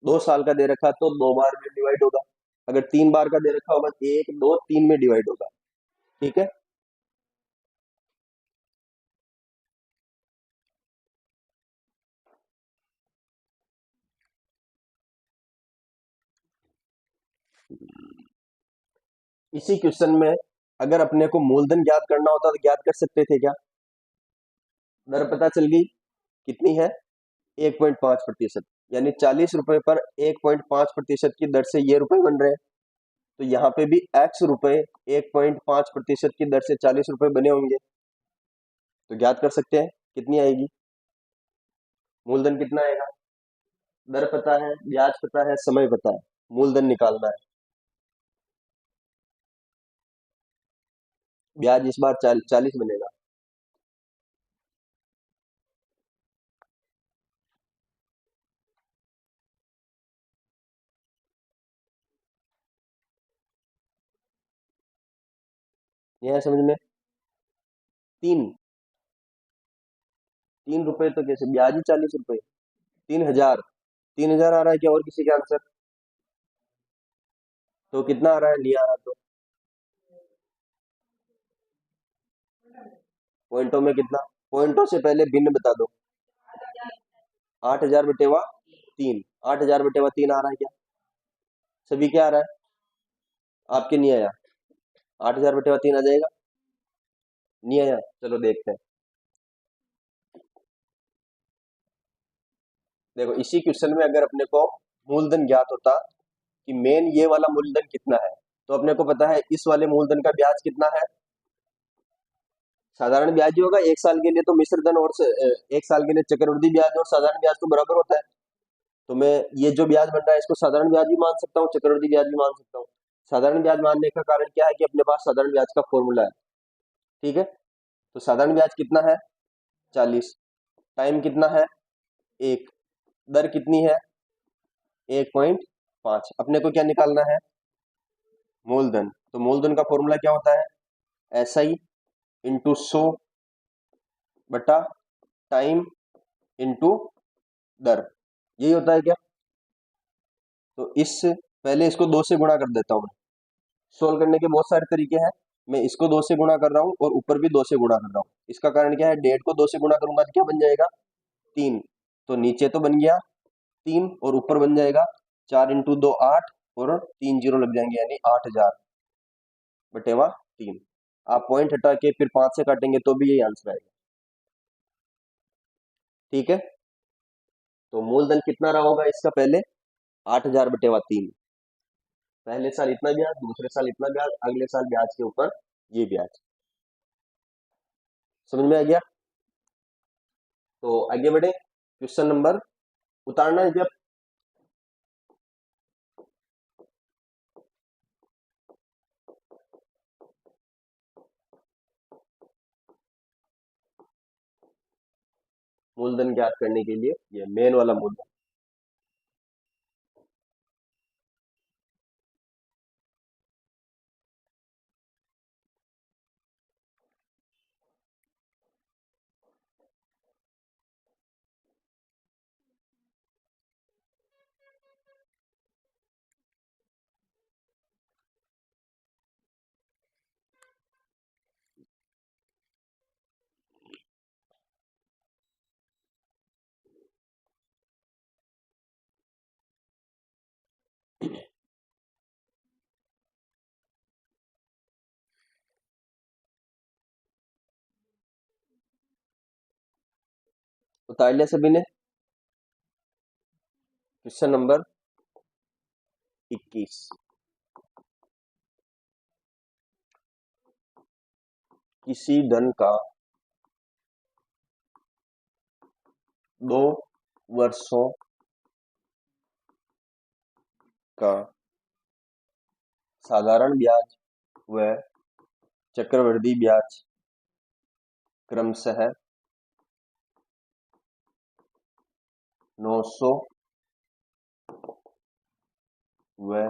2 साल का दे रखा है, तो 2 बार में डिवाइड होगा। अगर 3 बार का दे रखा होगा, 1 2 3 में डिवाइड होगा। ठीक है। इसी क्वेश्चन में अगर अपने को मूलधन ज्ञात करना होता तो ज्ञात कर सकते थे क्या, दर पता चल गई, कितनी है, 1.5%, यानी 40 रुपए पर 1.5% की दर से ये रुपए बन रहे हैं। तो यहाँ पे भी x रुपए 1.5% की दर से 40 रुपए बने होंगे। तो ज्ञात कर सकते हैं कितनी आएगी, मूलधन कितना आएगा, दर पता है, ब्याज पता है, समय पता है, मूलधन निकालना है। ब्याज इस बार 40 बनेगा। यह है समझ में, 3 रुपए तो कैसे, ब्याज ही 40 रुपए, 3,000, 3,000 आ रहा है क्या, और किसी का आंसर, तो कितना आ रहा है, नहीं आ रहा तो पॉइंटों में कितना, पॉइंटों से पहले भिन्न बता दो। 8,000/3, 8,000/3 आ रहा है क्या, सभी क्या आ रहा है, आपके नहीं आया, 8,000/3 आ जाएगा, नहीं आया, चलो देखते हैं। देखो इसी क्वेश्चन में अगर अपने को मूलधन ज्ञात होता कि मेन ये वाला मूलधन कितना है, तो अपने को पता है इस वाले मूलधन का ब्याज कितना है, साधारण ब्याज ही होगा। 1 साल के लिए तो मिश्र धन और 1 साल के लिए चक्रवृद्धि ब्याज और साधारण ब्याज तो बराबर होता है। तो मैं ये जो ब्याज बन रहा है इसको साधारण ब्याज भी मान सकता हूँ, चक्रवृद्धि ब्याज भी मान सकता हूँ। साधारण ब्याज मानने का कारण क्या है कि अपने पास साधारण ब्याज का फॉर्मूला है। ठीक है। तो साधारण ब्याज कितना है, 40। टाइम कितना है, 1। दर कितनी है? 1.5। अपने को क्या निकालना है? मूलधन। तो मूलधन का फॉर्मूला क्या होता है? SI इंटू 100 बटा टाइम इंटू दर, यही होता है क्या? तो इस पहले इसको 2 से गुणा कर देता हूँ। सोल्व करने के बहुत सारे तरीके हैं। मैं इसको 2 से गुणा कर रहा हूँ और ऊपर भी 2 से गुणा कर रहा हूँ। इसका कारण क्या है? 1.5 को 2 से गुणा करूंगा तो क्या बन जाएगा? 3। तो नीचे तो बन गया 3 और ऊपर बन जाएगा 4 इंटू 2 8 और 3 जीरो लग जाएंगे, यानी 8000 बटेवा 3। आप पॉइंट हटा के फिर 5 से काटेंगे तो भी यही आंसर आएगा। ठीक है, तो मूलधन कितना रहा होगा इसका? पहले 8000 बटेवा 3। पहले साल इतना ब्याज, दूसरे साल इतना ब्याज, अगले साल ब्याज के ऊपर ये ब्याज। समझ में आ गया? तो आगे बढ़े, क्वेश्चन नंबर उतारना है जब। मूलधन ज्ञात करने के लिए ये मेन वाला मूलधन। उतार लिया सभी ने? Question number 21। किसी धन का 2 वर्षों का साधारण ब्याज व चक्रवृद्धि ब्याज क्रमशः 900 व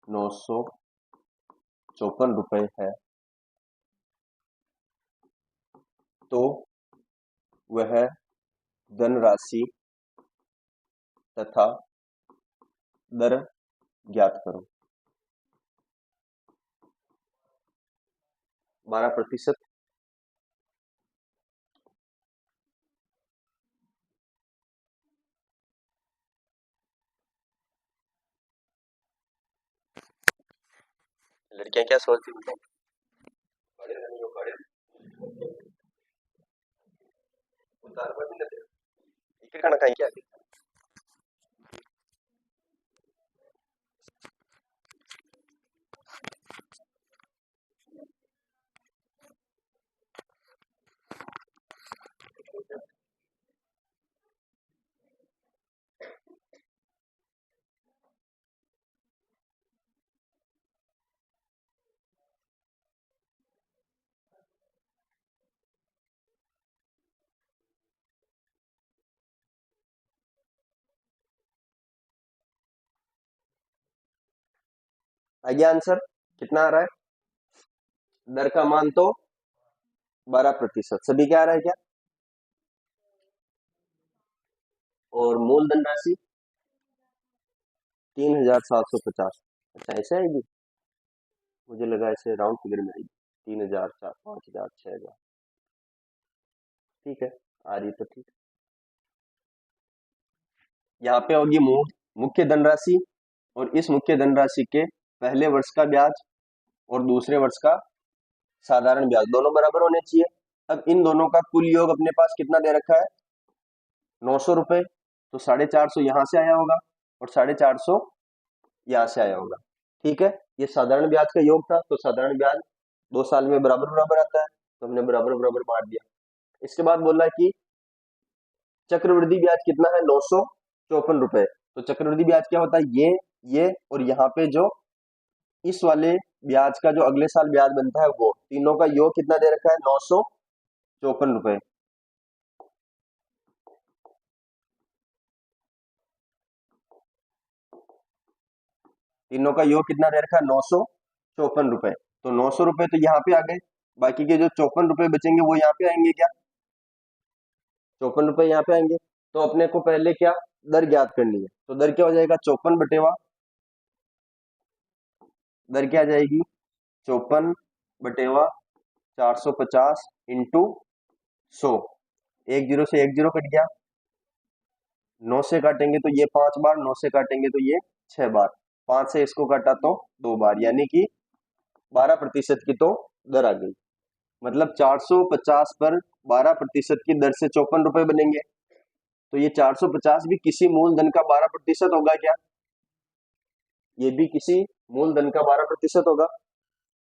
954 रुपए है, तो वह धनराशि तथा दर ज्ञात करो। 12%। लड़कियां क्या सोचती हैं? बड़े धनी हो, बड़े उतार पर नहीं देते। एक ही खाना खाएं क्या? आइए आंसर कितना आ रहा है? दर का मान तो 12%। सभी क्या आ रहा है क्या? और मूलधन राशि 3750। अच्छा ऐसे आएगी, मुझे लगा ऐसे राउंड फिगर में आएगी। 3000 4 5000 6000। ठीक है, आ रही तो ठीक। यहाँ पे होगी मुख्य धनराशि, और इस मुख्य धनराशि के पहले वर्ष का ब्याज और दूसरे वर्ष का साधारण ब्याज दोनों बराबर होने चाहिए। अब इन दोनों का कुल योग अपने पास कितना दे रखा है? 900 रुपए। तो 450 यहाँ से आया होगा और 450 यहाँ से आया होगा। ठीक है, ये साधारण ब्याज का योग था, तो साधारण ब्याज 2 साल में बराबर बराबर आता है, तो हमने बराबर बराबर बांट दिया। इसके बाद बोला कि चक्रवृद्धि ब्याज कितना है? 954 रुपए। तो चक्रवृद्धि ब्याज क्या होता है? ये और यहाँ पे जो इस वाले ब्याज का जो अगले साल ब्याज बनता है, वो तीनों का योग कितना दे रखा है? 954 रुपए। तीनों का योग कितना दे रखा है, 954 रुपए। तो 900 रुपए तो यहाँ पे आ गए, बाकी के जो 54 रुपए बचेंगे वो यहाँ पे आएंगे क्या, 54 रुपए यहाँ पे आएंगे। तो अपने को पहले क्या दर ज्ञात करनी है, तो दर क्या हो जाएगा, 54 बटेवा, दर क्या आ जाएगी, 54 बटेवा 450 इंटू 100। एक जीरो से एक जीरो कट गया, 9 से काटेंगे तो ये 5 बार, 9 से काटेंगे तो ये 6 बार, 5 से इसको काटा तो 2 बार, यानी कि 12% की तो दर आ गई। मतलब 450 पर 12% की दर से 54 रुपए बनेंगे। तो ये 450 भी किसी मूलधन का 12% होगा क्या, ये भी किसी मूलधन का 12% होगा।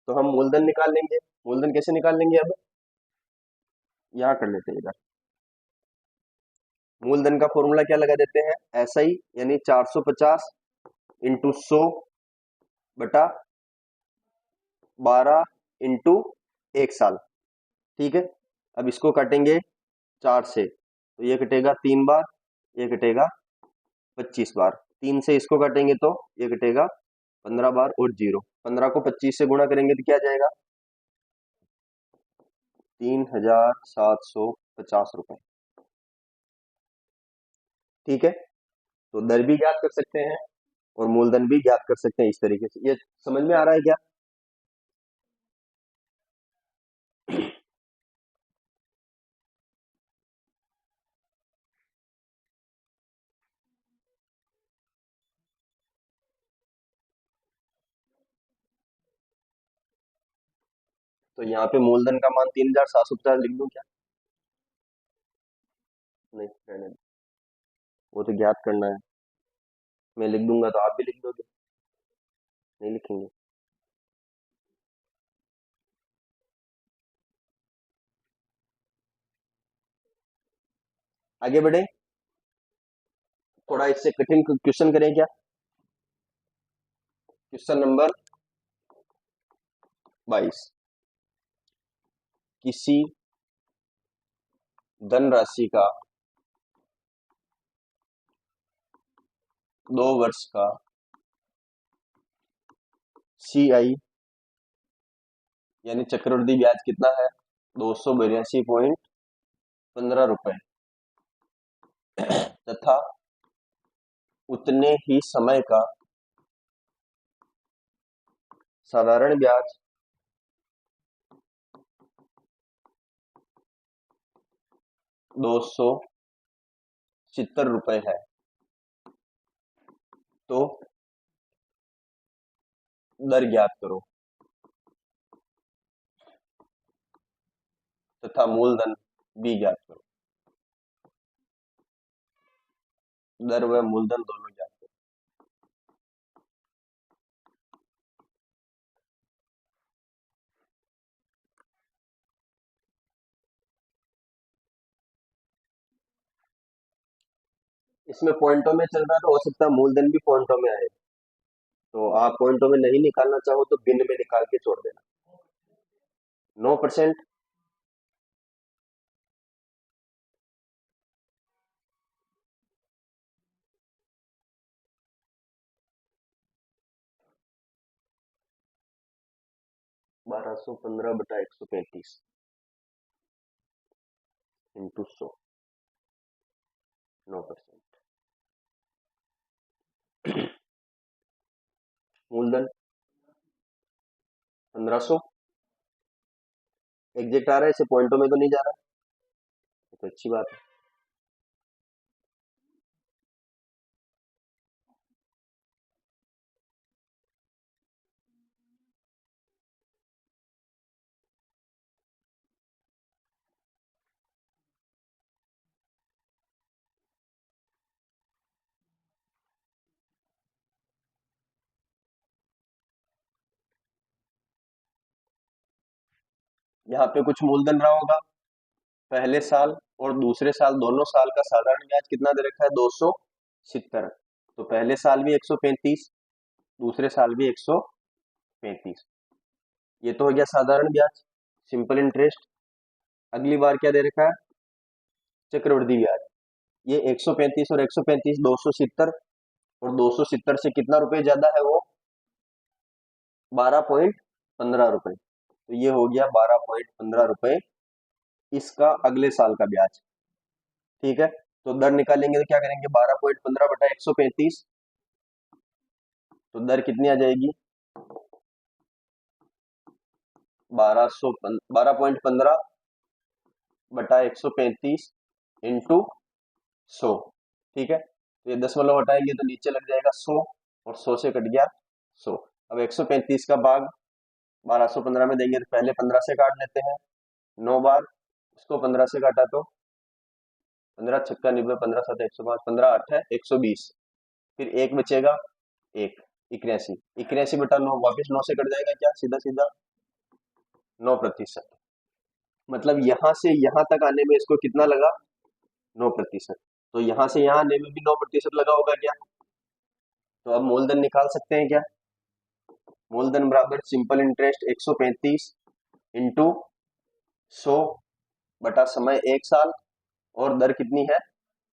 तो हम मूलधन निकाल लेंगे, मूलधन कैसे निकाल लेंगे, अब यहाँ कर लेते हैं इधर। मूलधन का फॉर्मूला क्या लगा देते हैं, ऐसा ही, यानी 450 इंटू 100/12 इंटू 1 साल। ठीक है, अब इसको काटेंगे 4 से, तो ये कटेगा 3 बार, ये कटेगा 25 बार, 3 से इसको काटेंगे तो ये कटेगा 15 बार और जीरो, 15 को 25 से गुणा करेंगे तो क्या जाएगा, 3750 रुपए। ठीक है, तो दर भी ज्ञात कर सकते हैं और मूलधन भी ज्ञात कर सकते हैं इस तरीके से। ये समझ में आ रहा है क्या, तो यहाँ पे मूलधन का मान 3750 लिख दूं क्या, नहीं रहने दो, वो तो ज्ञात करना है, मैं लिख दूंगा तो आप भी लिख दोगे, नहीं लिखेंगे। आगे बढ़े, थोड़ा इससे कठिन क्वेश्चन करें क्या, क्वेश्चन नंबर 22। किसी धनराशि का 2 वर्ष का CI यानी चक्रवृद्धि ब्याज कितना है, 282.15 रुपए, तथा उतने ही समय का साधारण ब्याज 270 रुपए है, तो दर ज्ञात करो तथा मूलधन भी ज्ञात करो। दर व मूलधन दोनों ज्ञात करो। इसमें पॉइंटों में चल रहा है तो हो सकता है मूलधन भी पॉइंटों में आए, तो आप पॉइंटों में नहीं निकालना चाहो तो बिन में निकाल के छोड़ देना। 9%, 1215/135 इंटू 100, 9%। मूलधन 1500 एग्जैक्ट आ रहा है, इसे पॉइंटों में तो नहीं जा रहा, तो अच्छी बात है। यहाँ पे कुछ मूलधन रहा होगा, पहले साल और दूसरे साल दोनों साल का साधारण ब्याज कितना दे रखा है, 270। तो पहले साल भी 135, दूसरे साल भी 135, ये तो हो गया साधारण ब्याज, सिंपल इंटरेस्ट। अगली बार क्या दे रखा है, चक्रवृद्धि ब्याज। ये 135 और 135 270, और 270 से कितना रुपए ज्यादा है वो 12.15 रुपए। तो ये हो गया 12.15 रुपए इसका अगले साल का ब्याज। ठीक है, तो दर निकालेंगे तो क्या करेंगे, 12.15 बटा 135। तो दर कितनी आ जाएगी, 12.15 बटा 135 इंटू 100। ठीक है, तो ये दशमलव हटाएंगे तो नीचे लग जाएगा 100, और 100 से कट गया 100। अब 135 का भाग 1215 में देंगे तो पहले 15 से काट लेते हैं, 9 बार। इसको 15 से काटा तो 15 छक्का 90, 15 7 105, 15 8 है 120। फिर एक बचेगा, एक 81। 81 बटा 9 वापिस 9 से कट जाएगा, क्या सीधा सीधा 9%। मतलब यहां से यहां तक आने में इसको कितना लगा, 9%। तो यहां से यहां आने में भी 9% लगा होगा क्या। तो अब मूलधन निकाल सकते हैं क्या। मूलधन बराबर सिंपल इंटरेस्ट 135 इंटू 100 बटा समय 1 साल, और दर कितनी है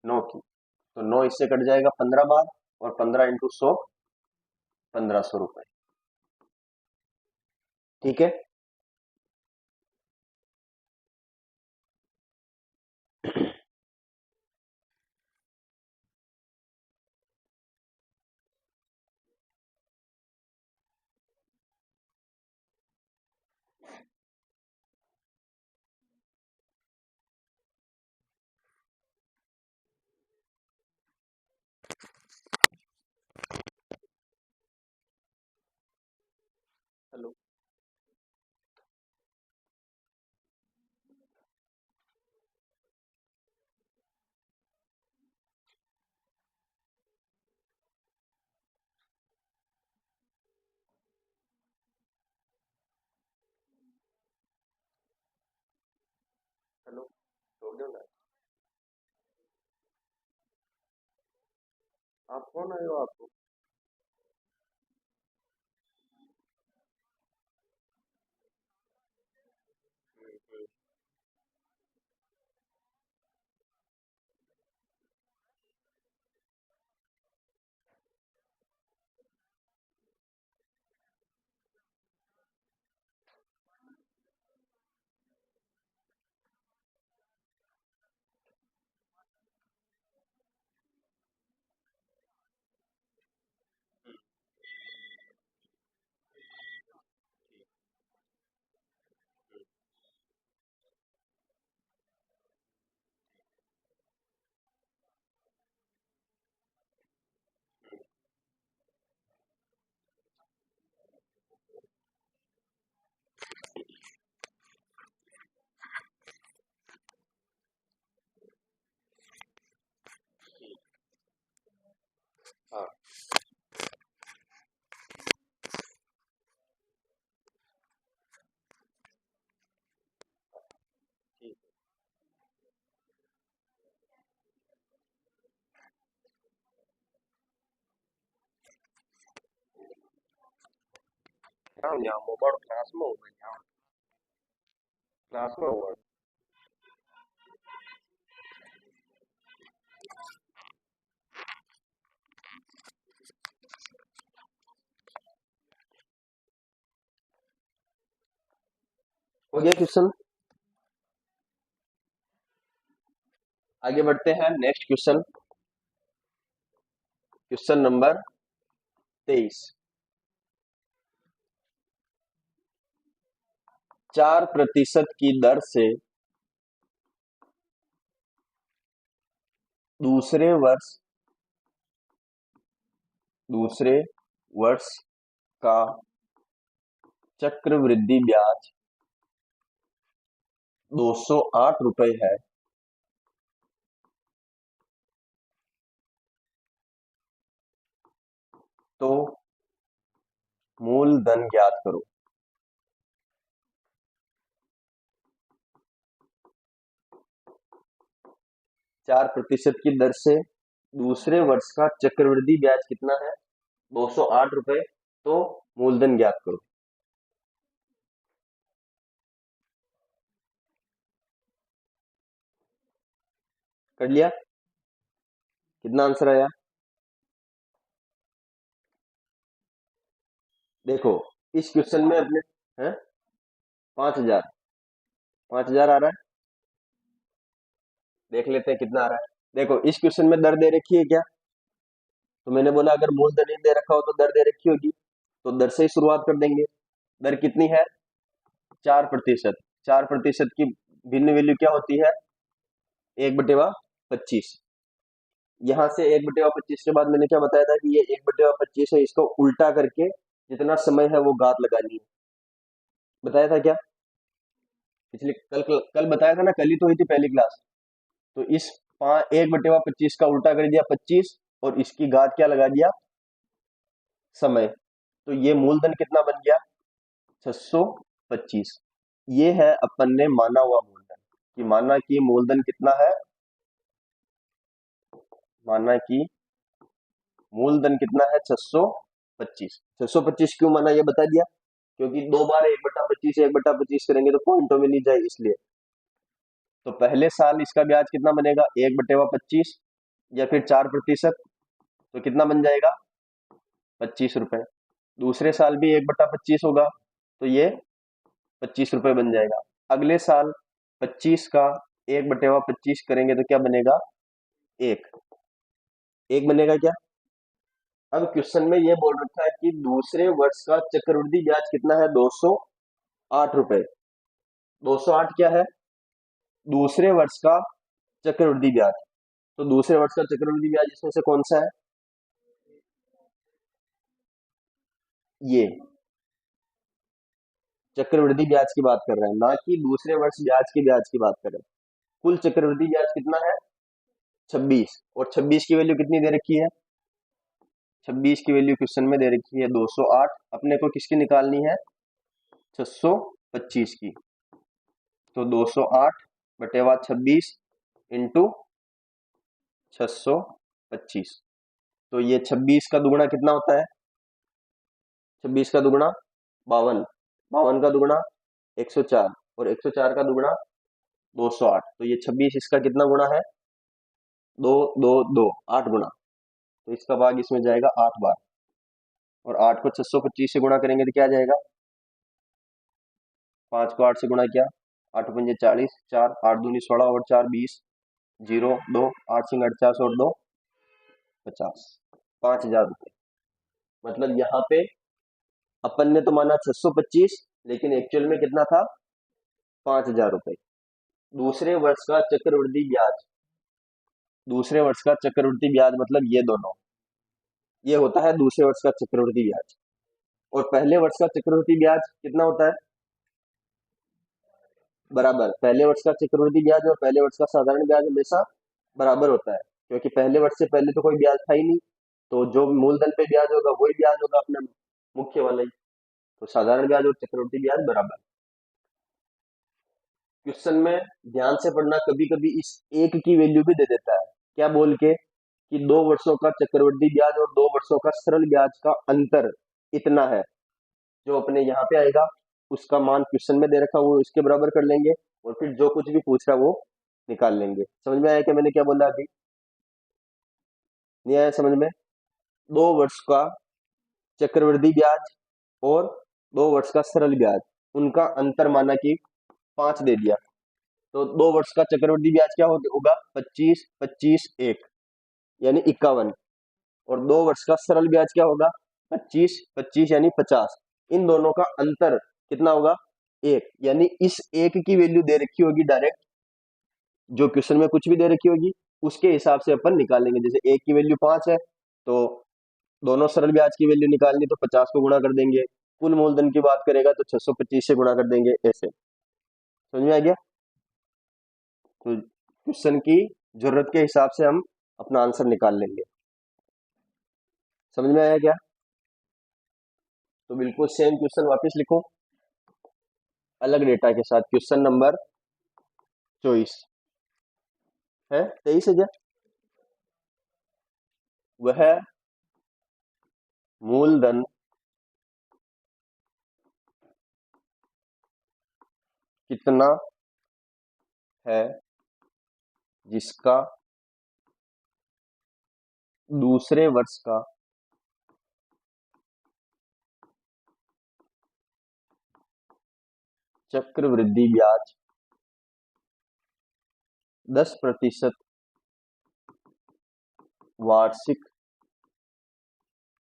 9 की। तो 9 इससे कट जाएगा 15 बार, और 15 इंटू 100 1500 रुपए। ठीक है, हेलो। हेलो, छोड़ दो ना। आप कौन आए हो आपको। हाँ ठीक है। यहाँ मोबाइल क्लास में होगा, यहाँ क्लास में होगा। हो गया क्वेश्चन। आगे बढ़ते हैं, नेक्स्ट क्वेश्चन, क्वेश्चन नंबर 23। 4% की दर से दूसरे वर्ष दूसरे वर्ष का चक्रवृद्धि ब्याज 208 रुपए है। तो मूलधन ज्ञात करो। 4% की दर से दूसरे वर्ष का चक्रवृद्धि ब्याज कितना है, 208 रुपए। तो मूलधन ज्ञात करो। कर लिया, कितना आंसर आया। देखो, इस क्वेश्चन में अपने है 5,000, 5,000 आ रहा है। देख लेते हैं कितना आ रहा है। देखो इस क्वेश्चन में दर दे रखी है क्या, तो मैंने बोला अगर मूलधन नहीं दे रखा हो तो दर दे रखी होगी, तो दर से ही शुरुआत कर देंगे। दर कितनी है, 4%। 4% की भिन्न वैल्यू क्या होती है, 1/25। यहाँ से 1/25 के बाद मैंने क्या बताया था कि ये 1/25 है, इसको उल्टा करके जितना समय है वो घात लगानी है। बताया था क्या, पिछले कल बताया था ना, कल ही तो हुई थी पहली क्लास। तो इस 1/25 का उल्टा कर दिया 25, और इसकी घात क्या लगा दिया, समय। तो ये मूलधन कितना बन गया, 625। ये है अपन ने माना हुआ मूलधन, कि माना कि मूलधन कितना है, माना कि मूलधन कितना है, 625। 625 क्यों माना ये बता दिया, क्योंकि दो बार 1/25 1/25 करेंगे तो पॉइंटों में नहीं जाए, इसलिए। तो पहले साल इसका ब्याज कितना बनेगा, 1/25 या फिर 4%, तो कितना बन जाएगा, 25 रुपए। दूसरे साल भी 1/25 होगा, तो ये 25 रुपए बन जाएगा। अगले साल 25 का 1/25 करेंगे तो क्या बनेगा, एक, एक बनेगा क्या। अब क्वेश्चन में ये बोल रखा है कि दूसरे वर्ष का चक्रवृद्धि ब्याज कितना है, 208 रुपए। 208 क्या है, दूसरे वर्ष का चक्रवृद्धि ब्याज। तो दूसरे वर्ष का चक्रवृद्धि ब्याज इसमें से कौन सा है, ये चक्रवृद्धि ब्याज की बात कर रहे हैं, ना कि दूसरे वर्ष ब्याज के ब्याज की बात कर रहे हैं। कुल चक्रवृद्धि ब्याज कितना है, 26, और 26 की वैल्यू कितनी दे रखी है, 26 की वैल्यू क्वेश्चन में दे रखी है 208। अपने को किसकी निकालनी है, 625 की। तो 208/26 इंटू 625। तो ये 26 का दुगुना कितना होता है, 26 का दुगुना 52, 52 का दुगुना 104, और 104 का दुगुना 208। तो ये 26 इसका कितना गुना है, 2 8 गुना। तो इसका भाग इसमें जाएगा 8 बार, और 8 को 625 से गुणा करेंगे तो क्या जाएगा, 5 को 8 से गुणा किया, 8×5 = 40, 4 8 दूनी 16 और 4 20, 0 2 8 सिंह 48 और 2 50, 5,000 रुपये। मतलब यहाँ पे अपन ने तो माना 625, लेकिन एक्चुअल में कितना था, 5,000 रुपये। दूसरे वर्ष का चक्रवृद्धि ब्याज, दूसरे वर्ष का चक्रवृद्धि ब्याज मतलब ये दोनों, ये होता है दूसरे वर्ष का चक्रवृद्धि ब्याज। और पहले वर्ष का चक्रवृद्धि ब्याज कितना होता है, बराबर। पहले वर्ष का चक्रवृद्धि ब्याज और पहले वर्ष का साधारण ब्याज हमेशा बराबर होता है, क्योंकि पहले वर्ष से पहले तो कोई ब्याज था ही नहीं, तो जो मूलधन पे ब्याज होगा वही ब्याज होगा अपना मुख्य वाला ही। तो साधारण ब्याज और चक्रवृद्धि ब्याज बराबर। क्वेश्चन में ध्यान से पढ़ना, कभी कभी इस एक की वैल्यू भी दे देता है, क्या बोल के, कि 2 वर्षों का चक्रवृद्धि ब्याज और 2 वर्षों का सरल ब्याज का अंतर इतना है। जो अपने यहाँ पे आएगा उसका मान क्वेश्चन में दे रखा वो इसके बराबर कर लेंगे, और फिर जो कुछ भी पूछ रहा है वो निकाल लेंगे। समझ में आया क्या मैंने क्या बोला अभी, नहीं आया समझ में। 2 वर्ष का चक्रवृद्धि ब्याज और 2 वर्ष का सरल ब्याज, उनका अंतर माना कि 5 दे दिया, तो 2 वर्ष का चक्रवृद्धि ब्याज क्या होगा, 25 25 1, यानी 51। और 2 वर्ष का सरल ब्याज क्या होगा, 25 25 यानी 50। इन दोनों का अंतर कितना होगा, एक, यानी इस एक की वैल्यू दे रखी होगी डायरेक्ट, जो क्वेश्चन में कुछ भी दे रखी होगी उसके हिसाब से अपन निकालेंगे। जैसे एक की वैल्यू 5 है, तो दोनों सरल ब्याज की वैल्यू निकालनी, तो 50 को गुणा कर देंगे। कुल मूलधन की बात करेगा तो 625 से गुणा कर देंगे, ऐसे। समझ में आ गया। तो क्वेश्चन की जरूरत के हिसाब से हम अपना आंसर निकाल लेंगे। समझ में आया क्या। तो बिल्कुल सेम क्वेश्चन वापस लिखो, अलग डेटा के साथ। क्वेश्चन नंबर 24 है, 23 है क्या, वह मूलधन कितना है जिसका दूसरे वर्ष का चक्रवृद्धि ब्याज 10% वार्षिक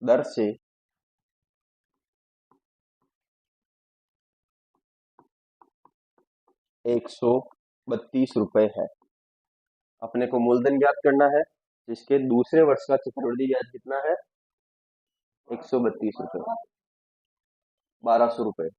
दर से 132 रुपए है। अपने को मूलधन ज्ञात करना है, जिसके दूसरे वर्ष का चक्रवृद्धि ब्याज कितना है? 132 रुपए, 1200 रुपए।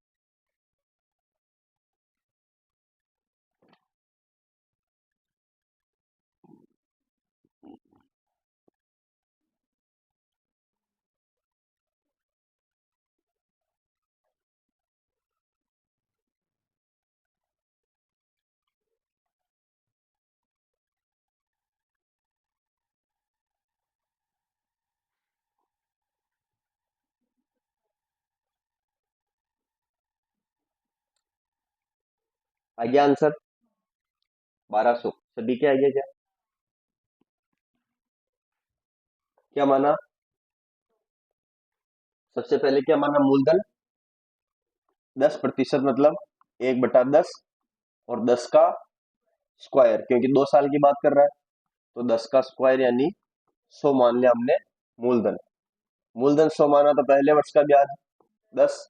आ गया आंसर 1200। सभी के आ गया क्या? क्या माना? सबसे पहले क्या माना? मूलधन 10% मतलब 1/10 और 10 का स्क्वायर, क्योंकि 2 साल की बात कर रहा है तो 10 का स्क्वायर यानी 100 मान लिया हमने मूलधन। मूलधन 100 माना तो पहले वर्ष का ब्याज 10,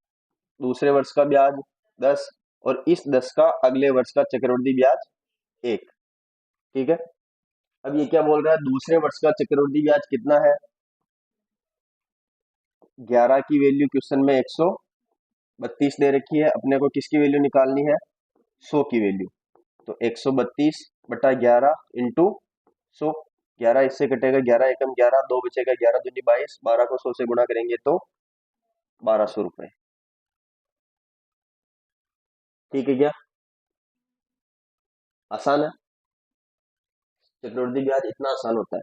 दूसरे वर्ष का ब्याज 10 और इस 10 का अगले वर्ष का चक्रवृद्धि ब्याज 1। ठीक है। अब ये क्या बोल रहा है? दूसरे वर्ष का चक्रवृद्धि ब्याज कितना है? 11 की वैल्यू क्वेश्चन में 132 दे रखी है। अपने को किसकी वैल्यू निकालनी है? 100 की वैल्यू। तो 132/11 इंटू 100। 11 इससे कटेगा, 11 एकम 11, 2 बचेगा, 11 दूनी 22, 12 को 100 से गुणा करेंगे तो 1200 रुपए। ठीक है क्या? आसान है। चक्रवृद्धि ब्याज इतना आसान होता है,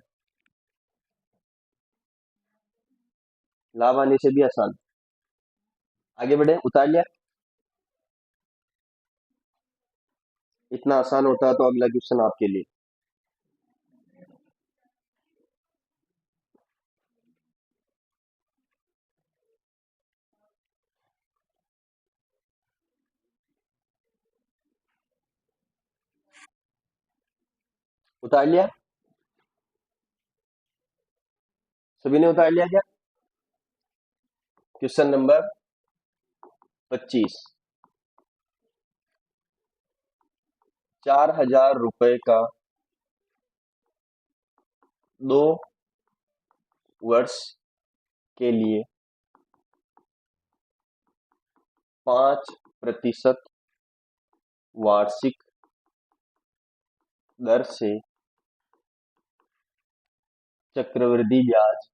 लाभ आने से भी आसान। आगे बढ़े। उतार लिया? इतना आसान होता है तो अगला क्वेश्चन आपके लिए। उतार लिया? सभी ने उतार लिया क्या? Question number 25। 4000 रुपए का 2 वर्ष के लिए 5% वार्षिक दर से चक्रवृद्धि ब्याज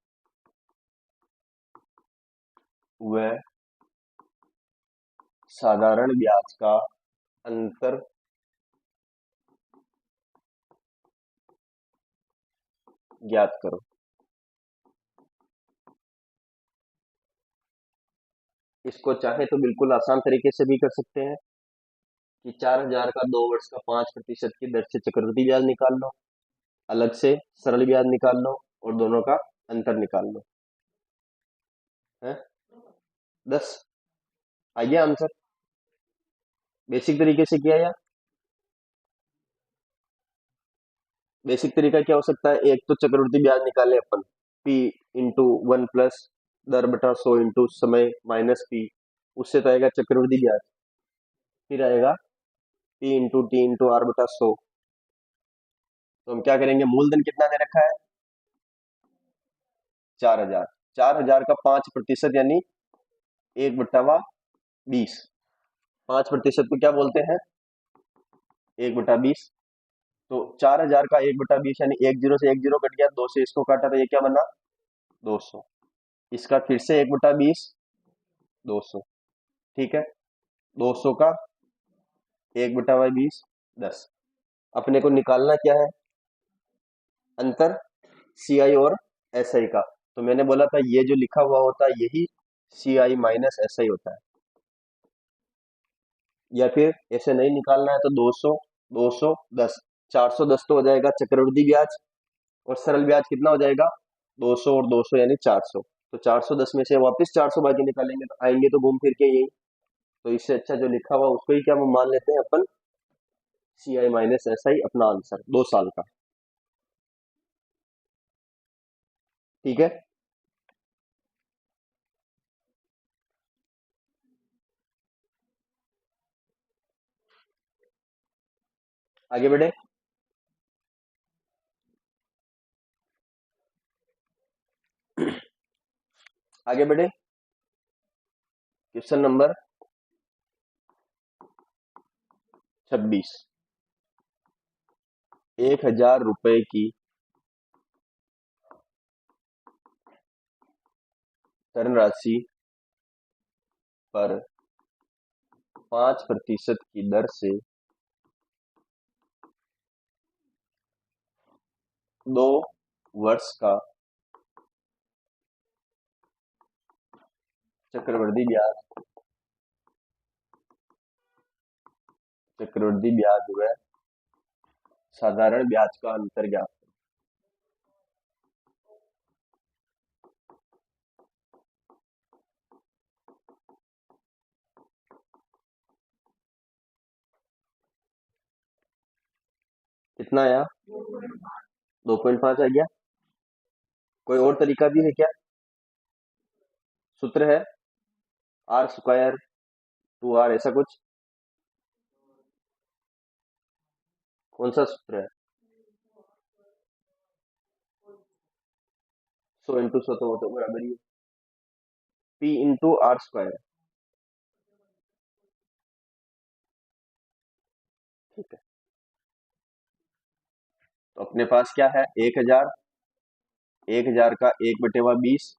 व साधारण ब्याज का अंतर ज्ञात करो। इसको चाहे तो बिल्कुल आसान तरीके से भी कर सकते हैं कि 4000 का 2 वर्ष का 5% की दर से चक्रवृद्धि ब्याज निकाल लो, अलग से सरल ब्याज निकाल लो और दोनों का अंतर निकाल लो। है 10। आइए आंसर बेसिक तरीके से किया या? बेसिक तरीका क्या हो सकता है? एक तो चक्रवृद्धि ब्याज निकाले अपन, P इंटू 1 प्लस दर बटा 100 इंटू समय माइनस P, उससे तो आएगा चक्रवृद्धि ब्याज। फिर आएगा P into T into R बटा 100। तो हम क्या करेंगे? मूलधन कितना दे रखा है? 4000। 4000 का 5% यानी 1/20। 5% को क्या बोलते हैं? 1/20। तो 4000 का 1/20 यानी 10 से 10 कट गया, 2 से इसको काटा तो ये क्या बना? 200। इसका फिर से 1/20, 200। ठीक है। 200 का 1/20 10। अपने को निकालना क्या है? अंतर CI और SI का। तो मैंने बोला था ये जो लिखा हुआ होता है यही CI माइनस SI होता है। या फिर ऐसे नहीं निकालना है तो 200 210 410 तो हो जाएगा चक्रवृद्धि ब्याज, और सरल ब्याज कितना हो जाएगा? 200 और 200 यानी 400। तो 410 में से वापस 400 बाकी निकालेंगे तो आएंगे तो घूम फिर के यही तो इससे अच्छा जो लिखा हुआ उसको ही क्या हम मान लेते हैं अपन, सी आई माइनस एस आई अपना आंसर 2 साल का। ठीक है, आगे बढ़े। आगे बढ़े, क्वेश्चन नंबर 26। 1,000 रुपए की धनराशि पर 5% की दर से 2 वर्ष का चक्रवृद्धि ब्याज, चक्रवृद्धि ब्याज व साधारण ब्याज का अंतर ज्ञात करें। कितना आया? 2.5 आ गया। कोई और तरीका भी है क्या? सूत्र है आर स्क्वायर 2R, ऐसा कुछ? कौन सा सूत्र है? 100 × 100 तो वो तो बराबर ही है P × R²। ठीक है, तो अपने पास क्या है? 1,000, 1,000 का 1/20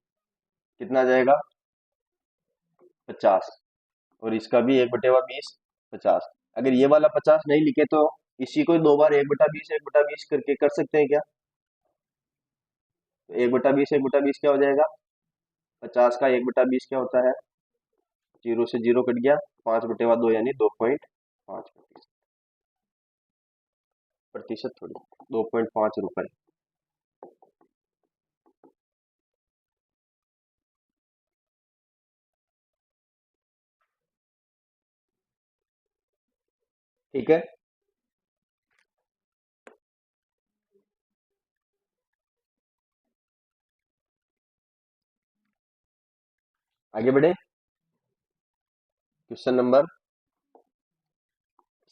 कितना आ जाएगा? 50। और इसका भी 1/20 50। अगर ये वाला 50 नहीं लिखे तो इसी को 2 बार 1/20 1/20 करके कर सकते हैं क्या? तो 1/20 1/20 क्या हो जाएगा? 50 का 1/20 क्या होता है? 0 से 0 कट गया, 5/2 यानी 2.5%। प्रतिशत थोड़ी, 2.5 रुपए। ठीक है, आगे बढ़े। Question number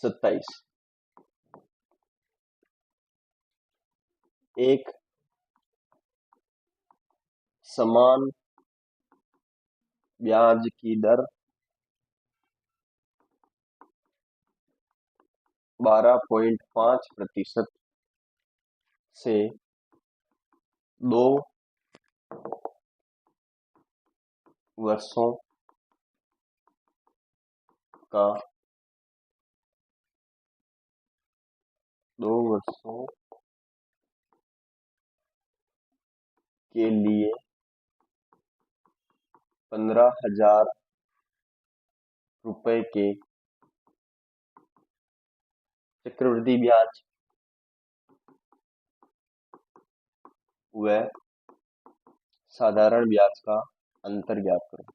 27। एक समान ब्याज की दर 12.5% से 2 वर्षों का 2 वर्षों के लिए 15,000 रुपए के चक्रवृद्धि ब्याज व साधारण ब्याज का अंतर ज्ञात करो।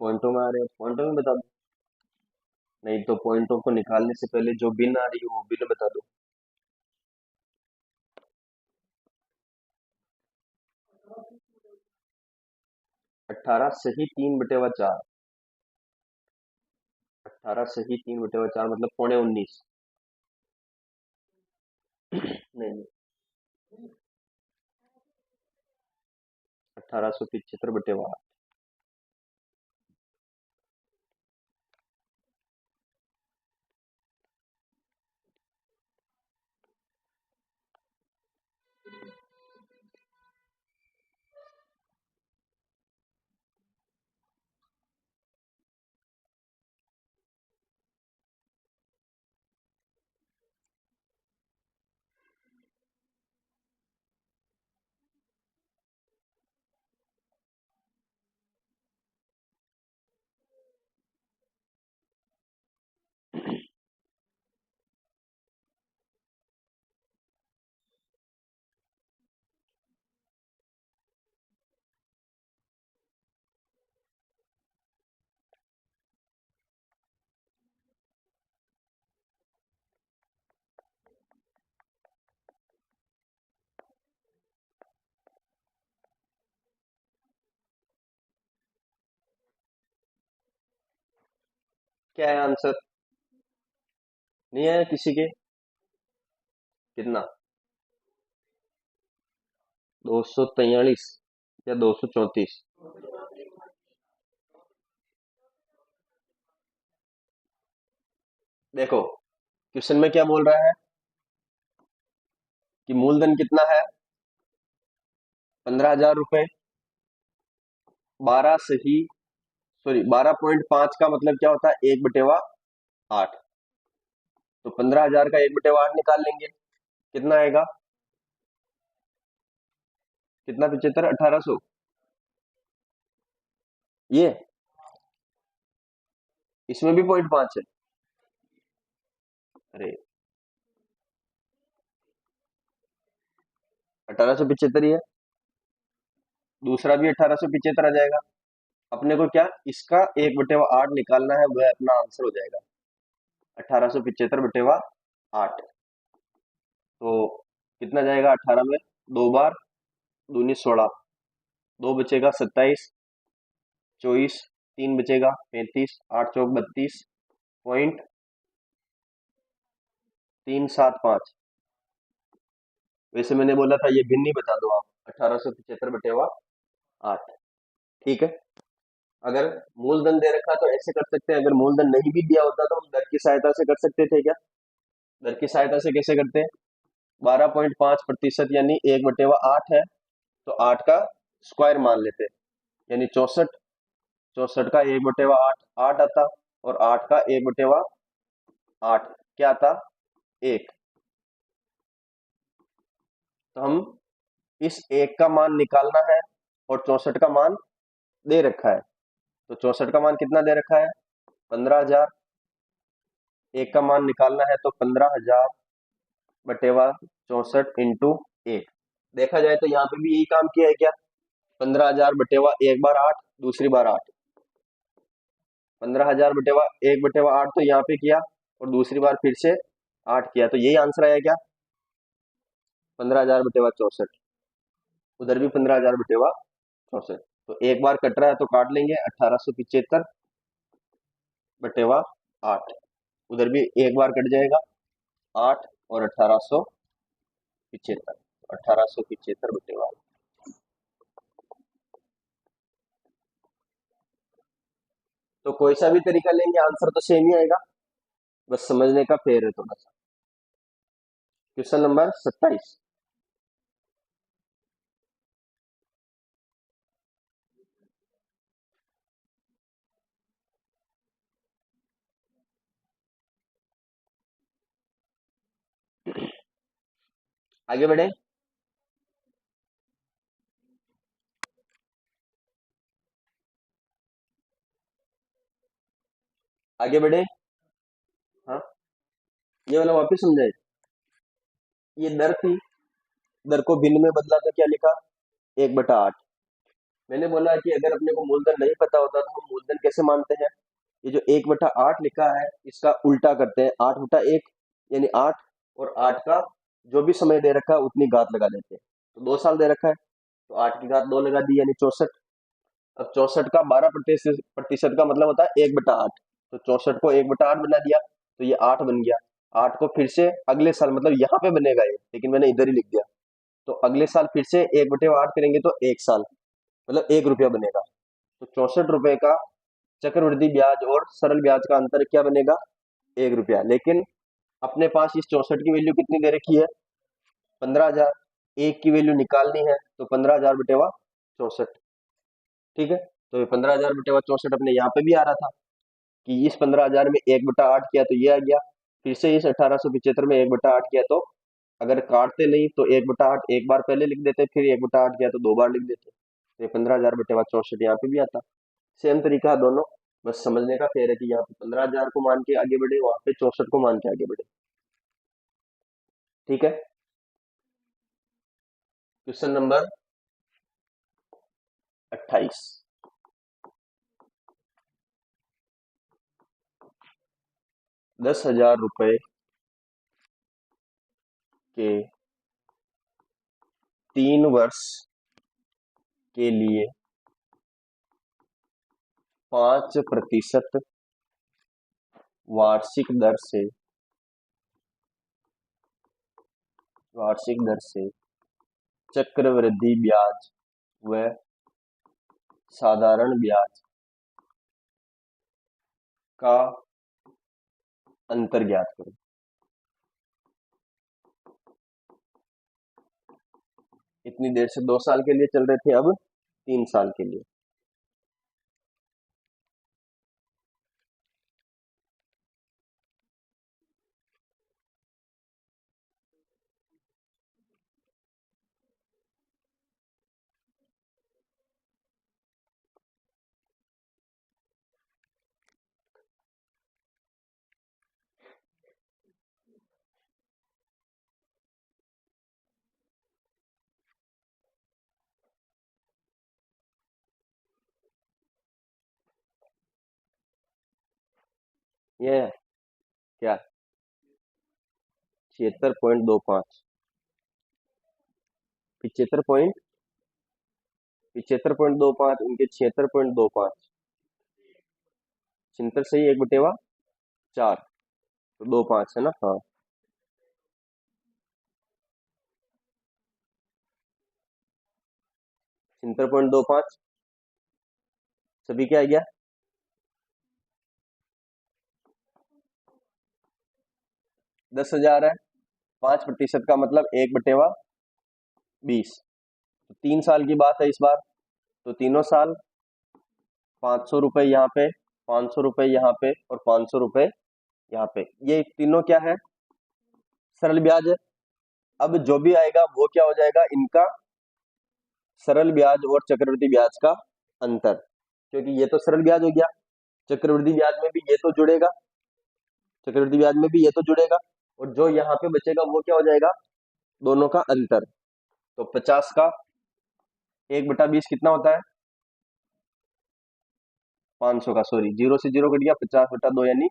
पॉइंटों में आ रहे हैं, पॉइंटों में बता दो, नहीं तो पॉइंटों को निकालने से पहले जो बिन आ रही है वो बिन बता दो। 18 सही 3/4। 18 सही 3/4 मतलब 19.5। नहीं, 1875/8। क्या है आंसर? नहीं आया किसी के? कितना? 243 या 234? देखो, क्वेश्चन में क्या बोल रहा है कि मूलधन कितना है? 15,000 रुपए। 12 सही, सॉरी 12.5 का मतलब क्या होता है? 1/8। तो 15,000 का 1/8 निकाल लेंगे, कितना आएगा? कितना? 75, 1800। ये इसमें भी 0.5 है। अरे, 1875 ही है। दूसरा भी 1875 आ जाएगा। अपने को क्या, इसका 1/8 निकालना है, वह अपना आंसर हो जाएगा। 1875/8। तो कितना जाएगा? 18 में 2 बार, दूनी 16, 2 बचेगा 27, 24, 3 बचेगा 35, 8 चौक 32.375। वैसे मैंने बोला था ये भिन्न ही बता दो आप, 1875/8। ठीक है। अगर मूलधन दे रखा तो ऐसे कर सकते हैं, अगर मूलधन नहीं भी दिया होता तो हम दर की सहायता से कर सकते थे क्या? दर की सहायता से कैसे करते हैं? 12.5% यानी 1/8 है, तो 8 का स्क्वायर मान लेते हैं, यानी 64। 64 का 1/8 8 आता, और 8 का 1/8 क्या आता? 1। तो हम इस 1 का मान निकालना है, और 64 का मान दे रखा है। तो 64 का मान कितना दे रखा है? 15,000। 1 का मान निकालना है, तो 15,000/64 इंटू 1। देखा जाए तो यहाँ पे भी यही काम किया है क्या? 15,000/1 बार 8, दूसरी बार 8। 15,000/1/8 तो यहाँ पे किया, और दूसरी बार फिर से 8 किया, तो यही आंसर आया क्या? 15,000/64। उधर भी 15,000/64। तो एक बार कट रहा है तो काट लेंगे, 1875/8। उधर भी एक बार कट जाएगा, 8 और 1875। 1875/8। तो कोई सा भी तरीका लेंगे आंसर तो सेम ही आएगा, बस समझने का फेर है थोड़ा सा। Question number 27। आगे बढ़े। आगे बढ़े। हाँ, ये वाला वापिस समझाए। ये दर थी, दर को भिन्न में बदला तो क्या लिखा? 1/8। मैंने बोला कि अगर अपने को मूलधन नहीं पता होता तो हम मूलधन कैसे मानते हैं? ये जो 1/8 लिखा है, इसका उल्टा करते हैं, 8/1, यानी 8, और 8 का जो भी समय दे रखा है उतनी घात लगा देते हैं। तो 2 साल दे रखा है, तो 8 की घात 2 लगा दी, यानी 64। अब 64 का 12% प्रतिशत का मतलब होता है 1/8। तो 64 को 1/8 बना दिया, तो ये 8 बन गया। 8 को फिर से अगले साल, मतलब यहाँ पे बनेगा ये, लेकिन मैंने इधर ही लिख दिया। तो अगले साल फिर से 1/8 करेंगे, तो 1 साल, मतलब 1 रुपया बनेगा। तो 64 रुपए का चक्रवृद्धि ब्याज और सरल ब्याज का अंतर क्या बनेगा? 1 रुपया। लेकिन अपने पास इस 64 की वैल्यू कितनी दे रखी है? 15,000। एक की वैल्यू निकालनी है, तो 15,000/64। ठीक है। तो ये 15,000/64 अपने यहाँ पे भी आ रहा था, कि इस 15,000 में 1/8 किया तो ये आ गया। फिर से इस 1875 में 1/8 किया, तो अगर काटते नहीं तो 1/8 एक बार पहले लिख देते, फिर 1/8 किया तो 2 बार लिख देते। तो ये 15,000/64 यहाँ पे भी आता। सेम तरीका है दोनों, बस समझने का फेर है कि यहाँ पे 15,000 को मान के आगे बढ़े, वहां पे 64 को मान के आगे बढ़े। ठीक है। Question number 28। 10,000 रुपए के 3 वर्ष के लिए 5% वार्षिक दर से वार्षिक दर से चक्रवृद्धि ब्याज व साधारण ब्याज का अंतर ज्ञात करो। इतनी देर से 2 साल के लिए चल रहे थे, अब 3 साल के लिए। ये क्या 76.25, 75.25 उनके 76.25, छिहत्तर सही, 1/4 तो 2/5 है ना। हाँ, 76.25 सभी क्या आ गया? 10,000 है। 5% का मतलब 1/20। तो 3 साल की बात है इस बार, तो तीनों साल 500 रुपये यहाँ पे, 500 रुपये यहाँ पे और 500 रुपये यहाँ पे, ये तीनों क्या है? सरल ब्याज है। अब जो भी आएगा वो क्या हो जाएगा? इनका सरल ब्याज और चक्रवृद्धि ब्याज का अंतर, क्योंकि ये तो सरल ब्याज हो गया, चक्रवृद्धि ब्याज में भी ये तो जुड़ेगा, चक्रवृद्धि ब्याज में भी ये तो जुड़ेगा, और जो यहाँ पे बचेगा वो क्या हो जाएगा? दोनों का अंतर। तो 50 का 1/20 कितना होता है? 500 का, सॉरी, जीरो से जीरो कट गया, 50/2 यानी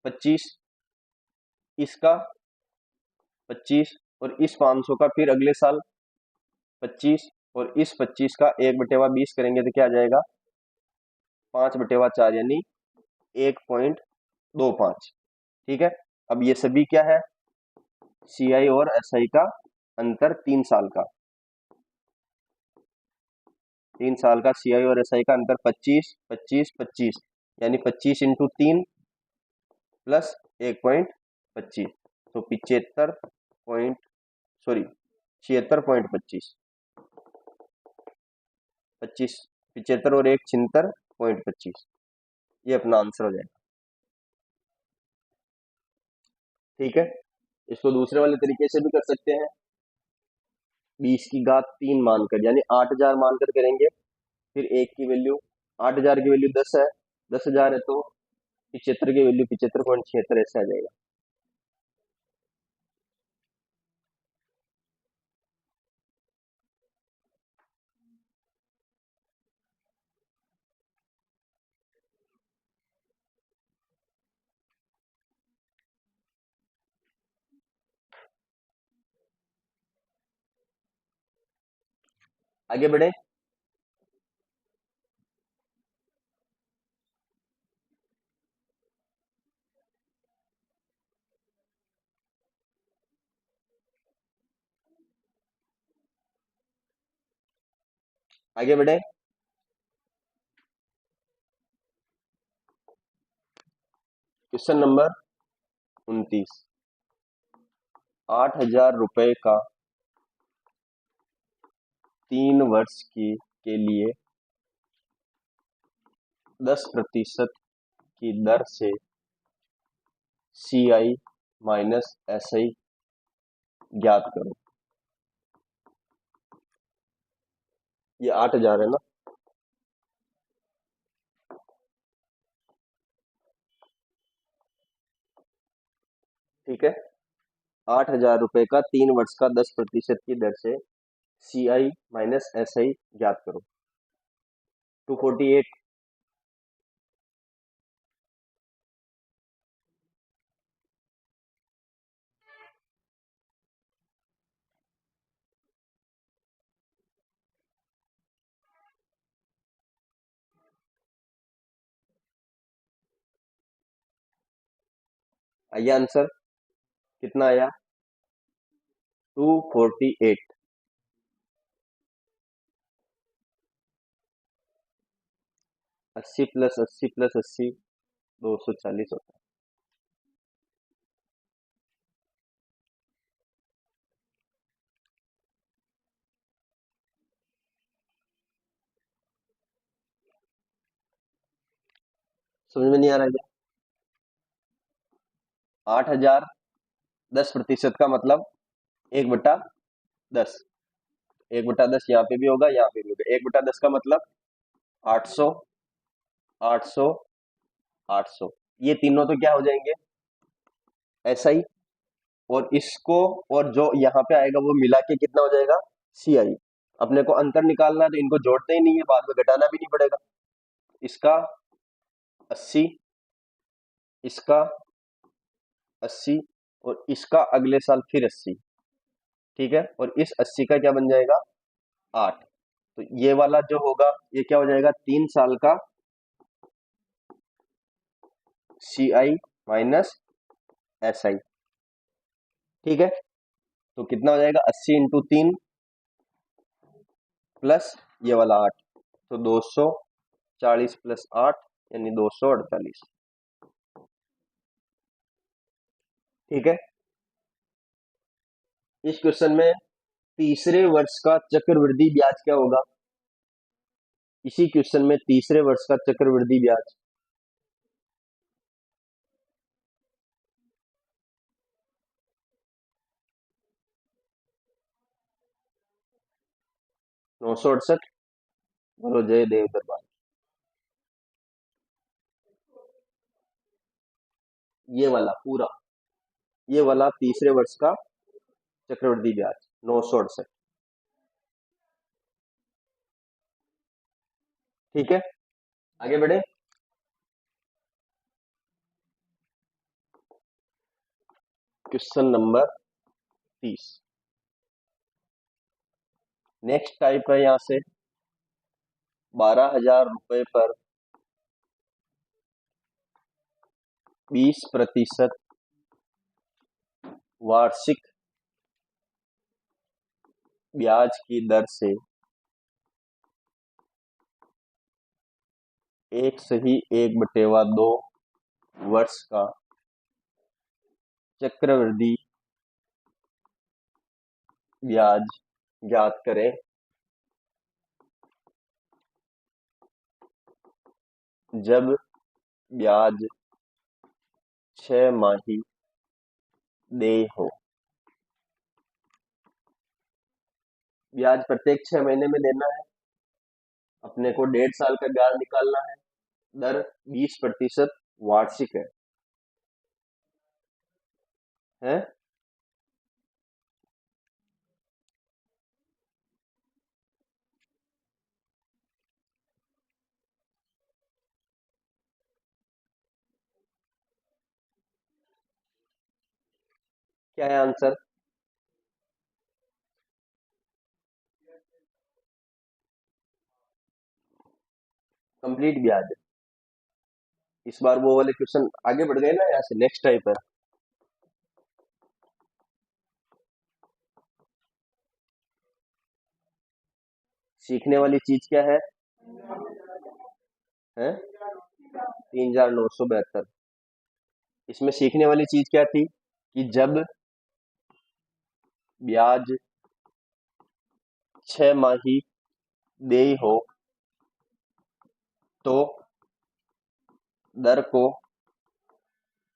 25। इसका 25 और इस 500 का फिर अगले साल 25, और इस 25 का 1/20 करेंगे तो क्या आ जाएगा? 5/4 यानी 1.25। ठीक है। अब ये सभी क्या है? सीआई और एसआई का अंतर 3 साल का, 3 साल का सीआई और एसआई का अंतर 25, 25, 25 यानी 25 × 3 प्लस 1.25, तो 75 पॉइंट, सॉरी 76.25, 25, 75 और 1 76.25, ये अपना आंसर हो जाएगा। ठीक है। इसको दूसरे वाले तरीके से भी कर सकते हैं, 20 की घात 3 मानकर, यानी 8,000 मानकर करेंगे। फिर एक की वैल्यू, 8,000 की वैल्यू 10 है, 10,000 है तो 75 की वैल्यू 75.76 ऐसे आ जाएगा। आगे बढ़े। आगे बढ़े। Question number 29। 8,000 रुपए का 3 वर्ष के लिए 10% की दर से CI माइनस SI ज्ञात करो। ये 8,000 है ना। ठीक है। 8,000 रुपए का 3 वर्ष का 10% की दर से CI माइनस SI ज्ञात करो। 248। आइए आंसर कितना आया, 248। 80 + 80 + 80 240 होता है। समझ में नहीं आ रहा है क्या? 8,000 10% का मतलब 1/10। 1/10 यहाँ पे भी होगा, यहाँ पे भी होगा। 1/10 का मतलब 800, 800, 800। ये तीनों तो क्या हो जाएंगे, ऐसा ही। और इसको, और जो यहाँ पे आएगा वो मिला के कितना हो जाएगा, CI। अपने को अंतर निकालना है तो इनको जोड़ते ही नहीं है, बाद में घटाना भी नहीं पड़ेगा। इसका 80, इसका 80, और इसका अगले साल फिर 80। ठीक है, और इस 80 का क्या बन जाएगा, 8। तो ये वाला जो होगा ये क्या हो जाएगा, 3 साल का CI माइनस SI। ठीक है, तो कितना हो जाएगा, 80 × 3 प्लस ये वाला 8, तो 240 + 8 यानी 248। ठीक है, इस क्वेश्चन में तीसरे वर्ष का चक्रवृद्धि ब्याज क्या होगा। इसी क्वेश्चन में तीसरे वर्ष का चक्रवृद्धि ब्याज, 968। बोलो जय देव दरबार। ये वाला पूरा, ये वाला तीसरे वर्ष का चक्रवृद्धि ब्याज 968। ठीक है, आगे बढ़े। Question number 30। नेक्स्ट टाइप है यहां से, 12,000 रुपए पर 20% वार्षिक ब्याज की दर से एक सही 1/2 वर्ष का चक्रवृद्धि ब्याज ज्ञात करें। जब ब्याज 6 माही देय हो। ब्याज प्रत्येक 6 महीने में देना है, अपने को 1.5 साल का ब्याज निकालना है, दर 20% वार्षिक है। क्या है आंसर, कंप्लीट ब्याज। इस बार वो वाले क्वेश्चन आगे बढ़ गए ना, यहाँ से नेक्स्ट टाइप है। सीखने वाली चीज क्या है 3,972। इसमें सीखने वाली चीज क्या थी कि जब ब्याज 6 माही देय हो तो दर को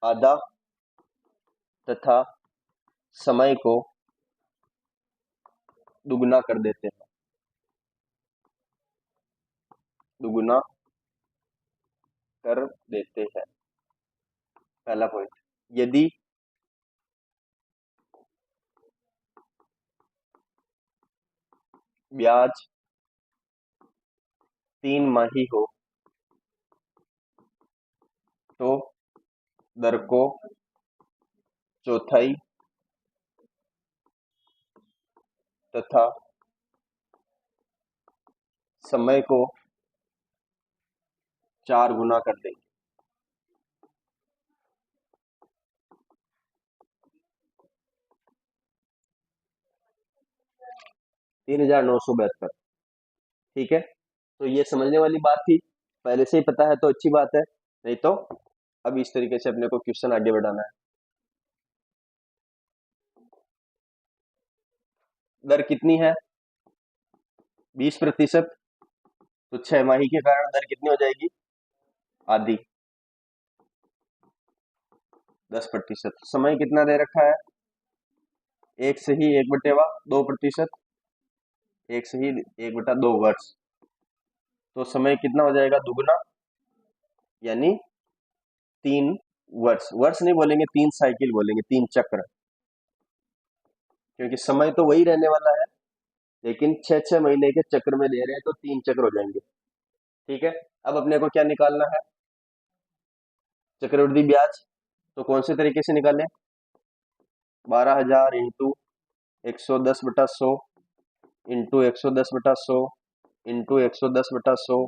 आधा तथा समय को दुगना कर देते हैं। दुगुना कर देते हैं, पहला पॉइंट। यदि ब्याज 3 माही हो तो दर को चौथाई तथा समय को 4 गुना कर देंगे। 3,972। ठीक है, तो ये समझने वाली बात थी, पहले से ही पता है तो अच्छी बात है, नहीं तो अब इस तरीके से अपने को क्वेश्चन आगे बढ़ाना है। दर कितनी है? 20%। तो 6 माही के कारण दर कितनी हो जाएगी? आधी। 10%। समय कितना दे रखा है? 1/2 1/2 वर्ष। तो समय कितना हो जाएगा? दुगना, यानी 3 वर्ष। वर्ष नहीं बोलेंगे, 3 साइकिल बोलेंगे, 3 चक्र, क्योंकि समय तो वही रहने वाला है, लेकिन 6 6 महीने के चक्र में दे रहे हैं तो 3 चक्र हो जाएंगे। ठीक है, अब अपने को क्या निकालना है? चक्रवृद्धि ब्याज। तो कौन से तरीके से निकालें? 12,000 इंटू 110/100 इंटू 110/100 इंटू 110/100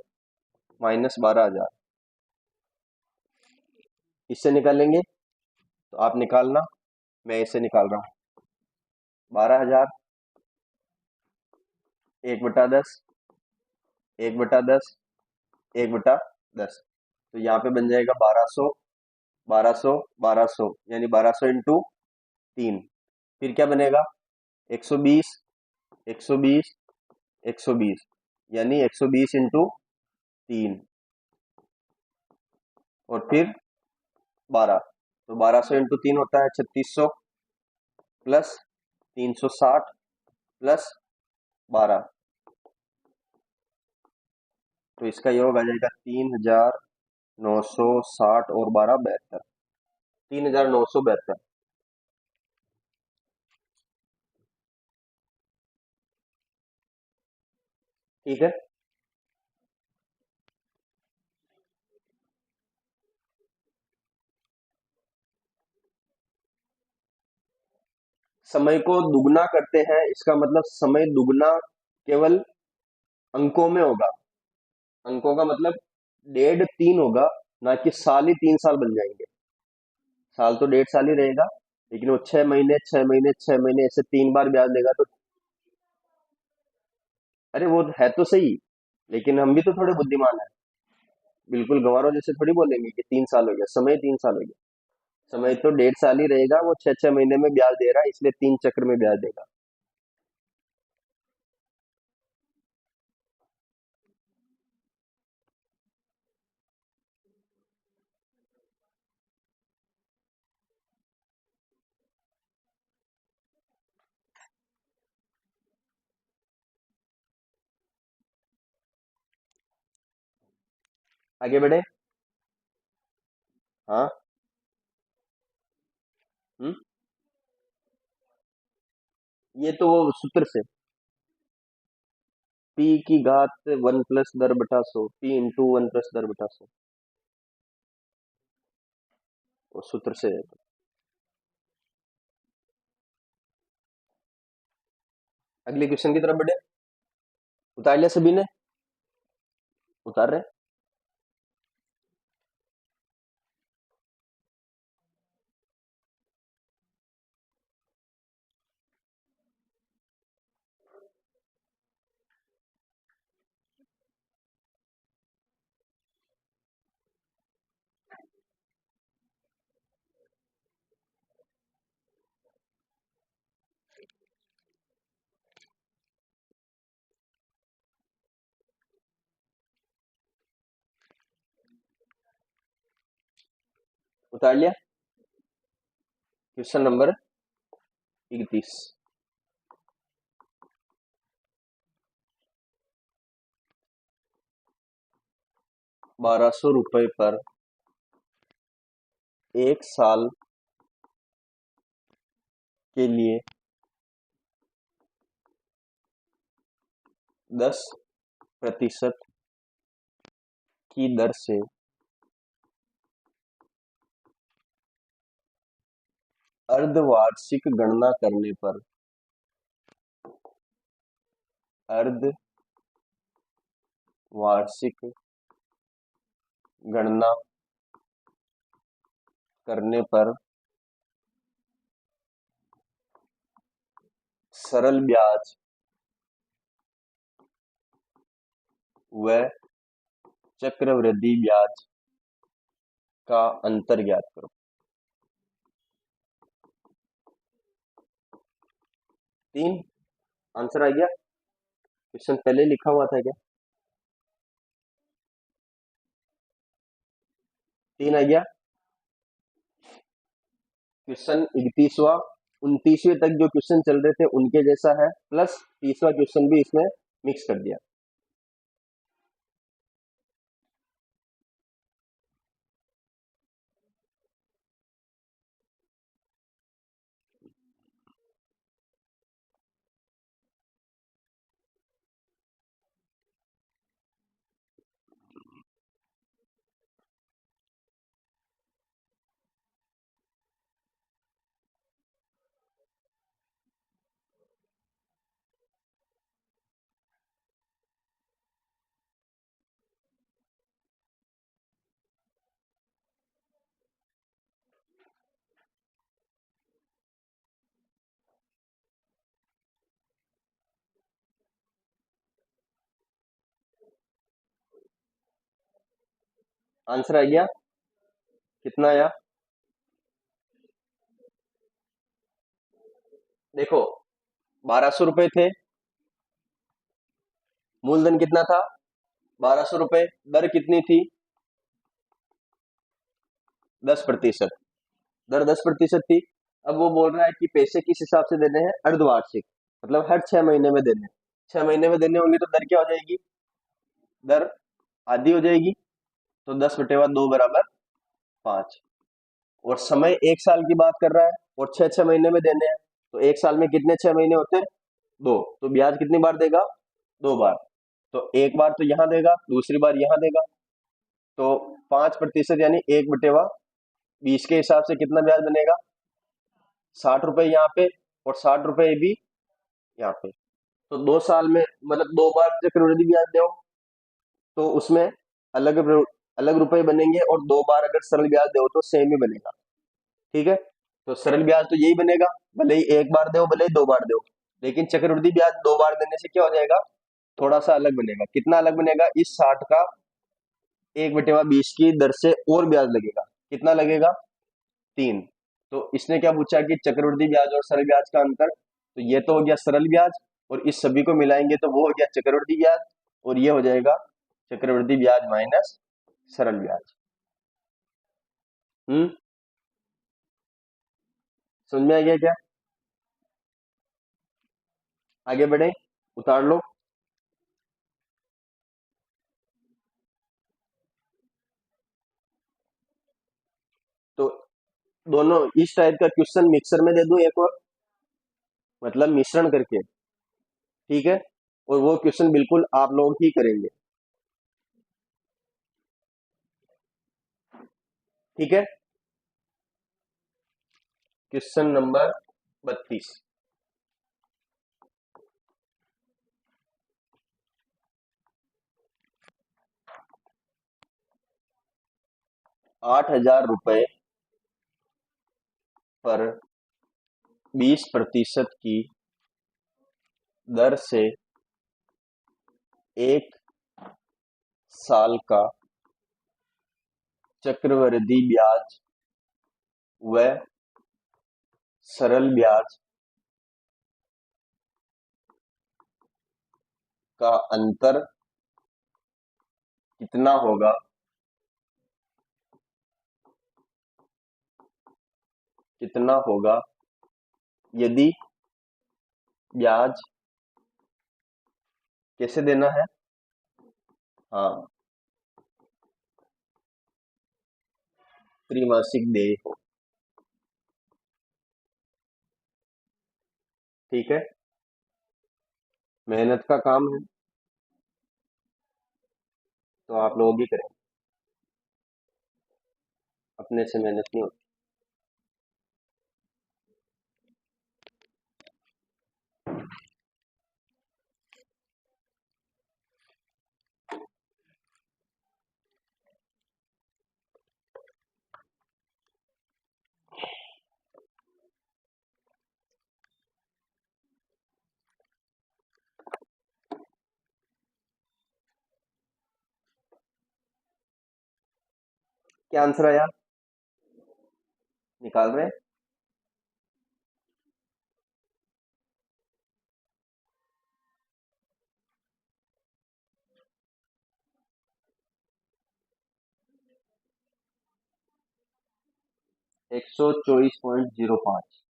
माइनस 12,000। इससे निकालेंगे तो आप निकालना, मैं इसे निकाल रहा हूँ। 12,000 1/10, 1/10, 1/10। तो यहाँ पे बन जाएगा 1200, 1200, 1200, यानी 1200 इंटू 3। फिर क्या बनेगा? 120, 120, 120, यानी 120 इंटू 3, और फिर 12। तो 1200 इंटू 3 होता है 3600, प्लस 360 प्लस 12, तो इसका योग आ जाएगा 3,960 और 12 72। 3,972। ठीक है, समय को दुगना करते हैं, इसका मतलब समय दुगना केवल अंकों में होगा। अंकों का मतलब 1.5 3 होगा, ना कि साल ही 3 साल बन जाएंगे। साल तो 1.5 साल ही रहेगा, लेकिन वो 6 महीने 6 महीने 6 महीने ऐसे 3 बार ब्याज देगा तो। अरे वो है तो सही, लेकिन हम भी तो थोड़े बुद्धिमान है। बिल्कुल गंवारों जैसे थोड़ी बोलेंगे कि 3 साल हो गया, समय 3 साल हो गया। समय तो 1.5 साल ही रहेगा, वो 6 6 महीने में ब्याज दे रहा है, इसलिए 3 चक्र में ब्याज देगा। आगे बढ़े। हाँ। हम्म। ये तो वो सूत्र से, पी की घात 1+10/100, पी इंटू 1+10/100, वो सूत्र से है। अगले क्वेश्चन की तरफ बढ़े। उतार लिया सभी ने? उतार रहे? उतार लिया। Question number 31। 1,200 रुपए पर 1 साल के लिए 10% की दर से अर्धवार्षिक गणना करने पर, अर्धवार्षिक गणना करने पर सरल ब्याज व चक्रवृद्धि ब्याज का अंतर ज्ञात करो। तीन आंसर आ गया। क्वेश्चन पहले लिखा हुआ था क्या? तीन आ गया। क्वेश्चन 31वां 29वें तक जो क्वेश्चन चल रहे थे उनके जैसा है, प्लस 30वां क्वेश्चन भी इसमें मिक्स कर दिया। आंसर आ गया। कितना आया? देखो 1200 रुपए थे, मूलधन कितना था? 1200 रुपए। दर कितनी थी? 10%। दर 10% थी। अब वो बोल रहा है कि पैसे किस हिसाब से देने हैं? अर्धवार्षिक, मतलब हर 6 महीने में देने हैं। 6 महीने में देने होंगे तो दर क्या हो जाएगी? दर आधी हो जाएगी। तो 10/2 बराबर 5। और समय 1 साल की बात कर रहा है और 6 6 महीने में देने हैं। तो 1 साल में कितने 6 महीने होते हैं? 2। तो ब्याज कितनी बार देगा? 2 बार। तो एक बार तो यहाँ देगा, दूसरी बार यहाँ देगा। तो 5% यानी 1/20 के हिसाब से कितना ब्याज बनेगा? 60 रुपए यहाँ पे और 60 रुपए भी यहाँ पे। तो 2 साल में मतलब 2 बार चक्रवृद्धि ब्याज दो तो उसमें अलग अलग रुपए बनेंगे, और 2 बार अगर सरल ब्याज दो तो सेम ही बनेगा। ठीक है। तो सरल ब्याज तो यही बनेगा, भले ही एक बार दो भले ही 2 बार दो। लेकिन चक्रवृद्धि ब्याज 2 बार देने से क्या हो जाएगा? थोड़ा सा अलग बनेगा। कितना अलग बनेगा? इस 60 का 1/20 की दर से और ब्याज लगेगा। कितना लगेगा? 3। तो इसने क्या पूछा कि चक्रवृद्धि ब्याज और सरल ब्याज का अंतर। तो ये तो हो गया सरल ब्याज, और इस सभी को मिलाएंगे तो वो हो गया चक्रवृद्धि ब्याज, और ये हो जाएगा चक्रवृद्धि ब्याज माइनस सरल ब्याज। हम्म। समझ में आ गया क्या? आगे बढ़े, उतार लो। तो दोनों इस टाइप का क्वेश्चन मिक्सर में दे दूं एक और, मतलब मिश्रण करके। ठीक है। और वो क्वेश्चन बिल्कुल आप लोग ही करेंगे। ठीक है। Question number 32। 8,000 रुपए पर 20% की दर से 1 साल का चक्रवृद्धि ब्याज व सरल ब्याज का अंतर कितना होगा? कितना होगा यदि ब्याज कैसे देना है? हाँ, त्रैमासिक देय हो। ठीक है। मेहनत का काम है तो आप लोग ही करें, अपने से मेहनत नहीं होती। क्या आंसर आया? निकाल रहे हैं। 124.05।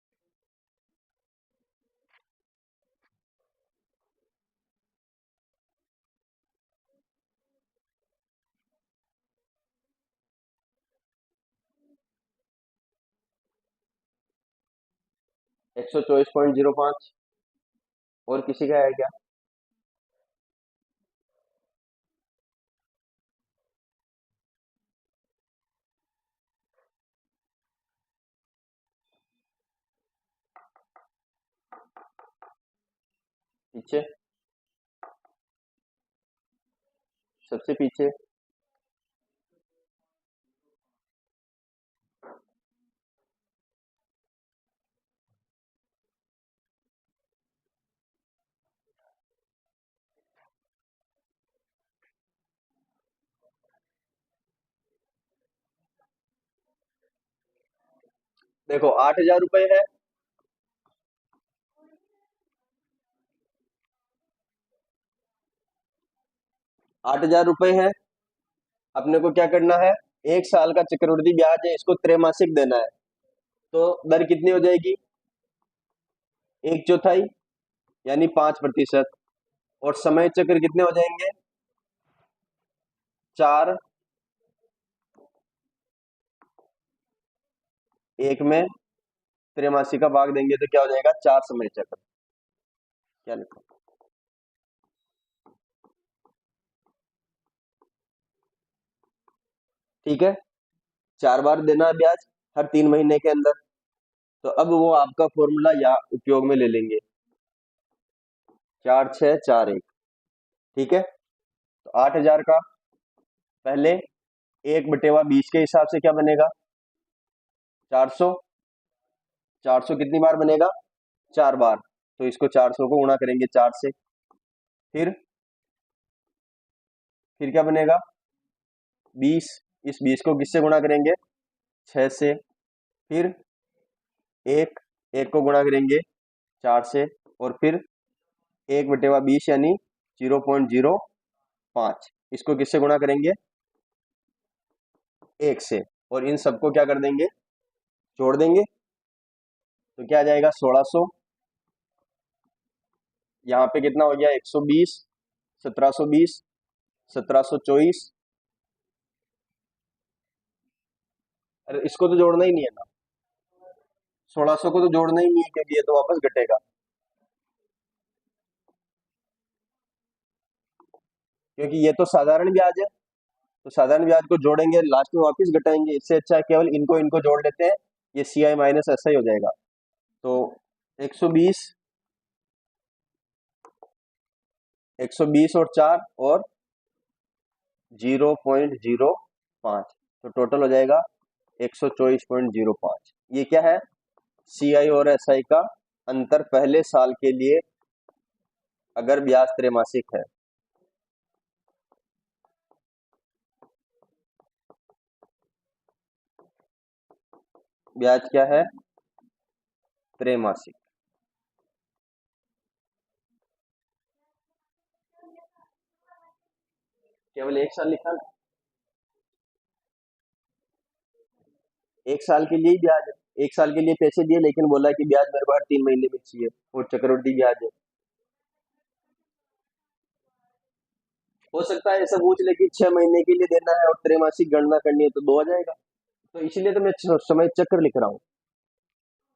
124.05। और किसी का है क्या? पीछे, सबसे पीछे। देखो 8,000 रुपए है। 8,000 रुपए है। अपने को क्या करना है? 1 साल का चक्रवृद्धि ब्याज है, इसको त्रैमासिक देना है। तो दर कितनी हो जाएगी? 1/4 यानी 5%। और समय चक्र कितने हो जाएंगे? 4। एक में त्रैमासिक का भाग देंगे तो क्या हो जाएगा? 4 समय चक्र। क्या लिखो? ठीक है। 4 बार देना है ब्याज, हर 3 महीने के अंदर। तो अब वो आपका फॉर्मूला या उपयोग में ले लेंगे। 4, 6, 4, 1। ठीक है। तो 8,000 का पहले 1/20 के हिसाब से क्या बनेगा? 400। 400 कितनी बार बनेगा? 4 बार। तो इसको 400 को गुणा करेंगे 4 से। फिर क्या बनेगा? 20। इस 20 को किससे गुणा करेंगे? 6 से। फिर एक एक को गुणा करेंगे 4 से। और फिर 1/20 यानी 0.05। इसको किससे गुणा करेंगे? 1 से। और इन सबको क्या कर देंगे? जोड़ देंगे। तो क्या आ जाएगा? 1600। यहाँ पे कितना हो गया? 120। 1720। 1724। अरे इसको तो जोड़ना ही नहीं है ना। 1600 को तो जोड़ना ही नहीं है क्योंकि ये तो वापस घटेगा। क्योंकि ये तो साधारण ब्याज है। तो साधारण ब्याज को जोड़ेंगे, लास्ट में वापस घटाएंगे। इससे अच्छा है केवल इनको इनको जोड़ लेते हैं। ये सी आई माइनस ऐसा ही हो जाएगा। तो 120। 120 और 4 और 0.05। तो टोटल हो जाएगा 124.05। ये क्या है? सी आई और एस आई का अंतर पहले साल के लिए अगर ब्याज त्रैमासिक है। ब्याज क्या है? त्रैमासिक। केवल 1 साल लिखा ना। 1 साल के लिए ही ब्याज है। 1 साल के लिए पैसे दिए लेकिन बोला कि ब्याज मेरे को हर 3 महीने में चाहिए। और चक्रवृद्धि ब्याज है। हो सकता है ऐसा पूछ ले कि 6 महीने के लिए देना है और त्रैमासिक गणना करनी है तो 2 आ जाएगा। तो इसीलिए तो मैं समय चक्र लिख रहा हूँ।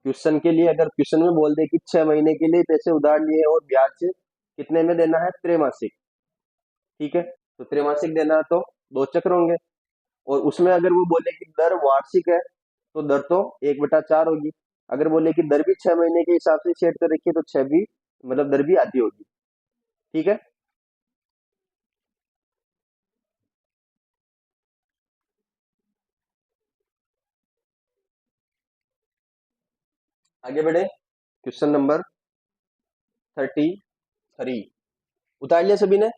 क्वेश्चन के लिए अगर क्वेश्चन में बोल दे कि 6 महीने के लिए पैसे उधार लिए और ब्याज कितने में देना है? त्रैमासिक। ठीक है। तो त्रैमासिक देना है तो 2 चक्र होंगे। और उसमें अगर वो बोले कि दर वार्षिक है तो दर तो 1/4 होगी। अगर बोले कि दर भी 6 महीने के हिसाब से सेट कर रखी है तो 6 भी मतलब दर भी आधी होगी। ठीक है। आगे बढ़े। Question number 33। उतार लिया सभी ने?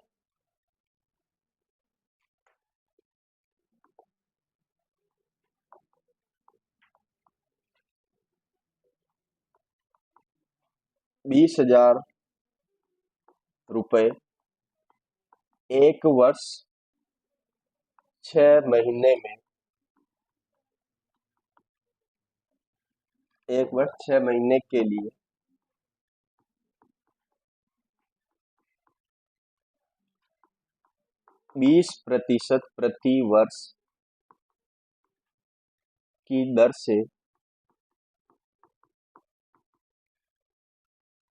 20,000 रुपये 1 वर्ष 6 महीने में, 1 वर्ष 6 महीने के लिए 20% प्रति वर्ष की दर से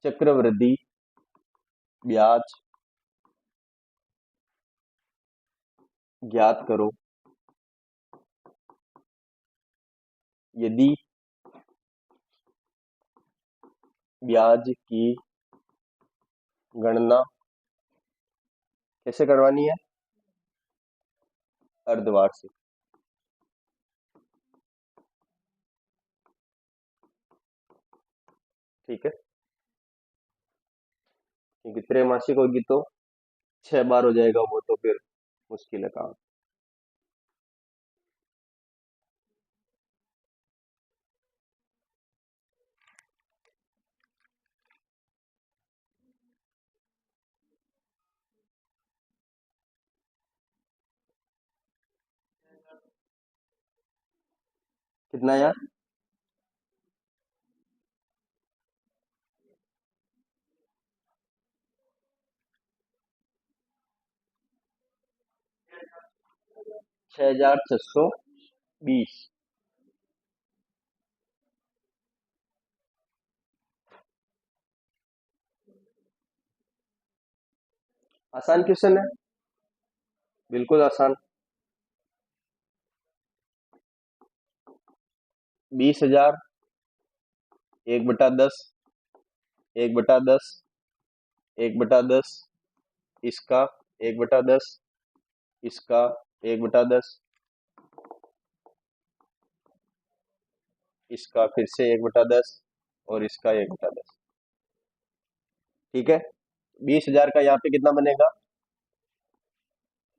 चक्रवृद्धि ब्याज ज्ञात करो। यदि ब्याज की गणना कैसे करवानी है? अर्धवार्षिक। ठीक है, क्योंकि त्रैमासिक होगी तो 6 बार हो जाएगा वो, तो फिर मुश्किल है काम। कितना यार? 6,620। आसान क्वेश्चन है, बिल्कुल आसान। 20,000 1/10, 1/10, 1/10, इसका 1/10, इसका 1/10, इसका फिर से 1/10 और इसका 1/10। ठीक है, 20,000 का यहाँ पे कितना बनेगा?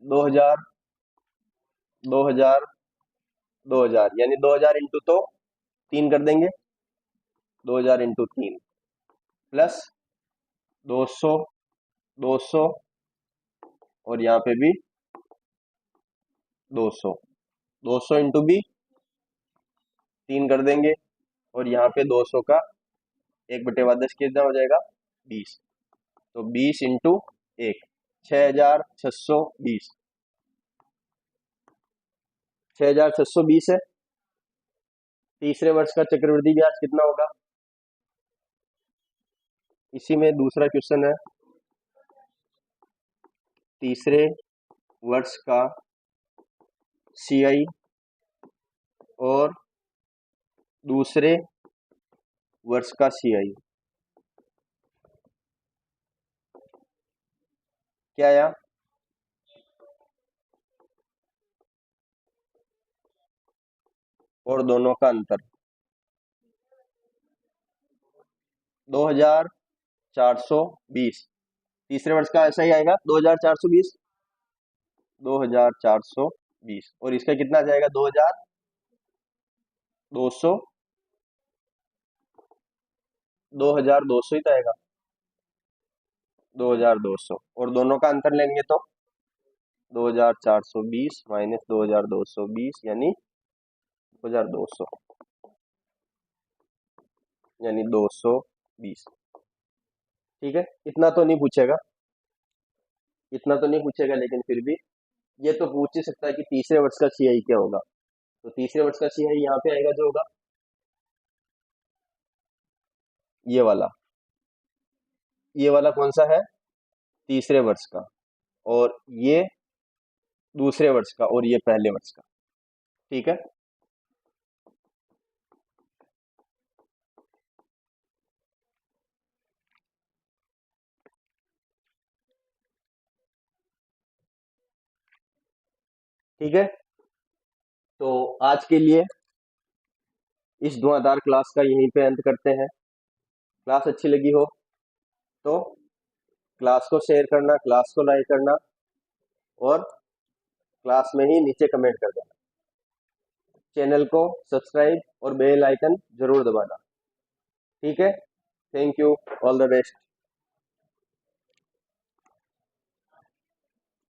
2,000, 2,000, 2,000, यानी 2,000 इंटू तो 3 कर देंगे, 2,000 इंटू 3 प्लस 200, 200 और यहाँ पे भी 200, 200 इंटू भी 3 कर देंगे और यहाँ पे 200 का 1/10 कितना हो जाएगा? 20। तो 20 इंटू 1, 6,620, 6,620 है। तीसरे वर्ष का चक्रवृद्धि ब्याज कितना होगा? इसी में दूसरा क्वेश्चन है, तीसरे वर्ष का सीआई और दूसरे वर्ष का सीआई क्या आया? और दोनों का अंतर 2,420। तीसरे वर्ष का ऐसा ही आएगा, 2,420, 2,420 और इसका कितना जाएगा? 2,200, 2,200 ही तो आएगा, 2,200 और दोनों का अंतर लेंगे तो 2,420 माइनस 2,220 यानी 2,200, यानी 220। ठीक है, इतना तो नहीं पूछेगा, इतना तो नहीं पूछेगा, लेकिन फिर भी ये तो पूछ ही सकता है कि तीसरे वर्ष का सीआई क्या होगा। तो तीसरे वर्ष का सीआई यहाँ पे आएगा जो होगा ये वाला, ये वाला कौन सा है? तीसरे वर्ष का, और ये दूसरे वर्ष का, और ये पहले वर्ष का। ठीक है, ठीक है। तो आज के लिए इस धुआंधार क्लास का यहीं पे अंत करते हैं। क्लास अच्छी लगी हो तो क्लास को शेयर करना, क्लास को लाइक करना और क्लास में ही नीचे कमेंट कर देना। चैनल को सब्सक्राइब और बेल आइकन जरूर दबाना। ठीक है, thank you, all the best.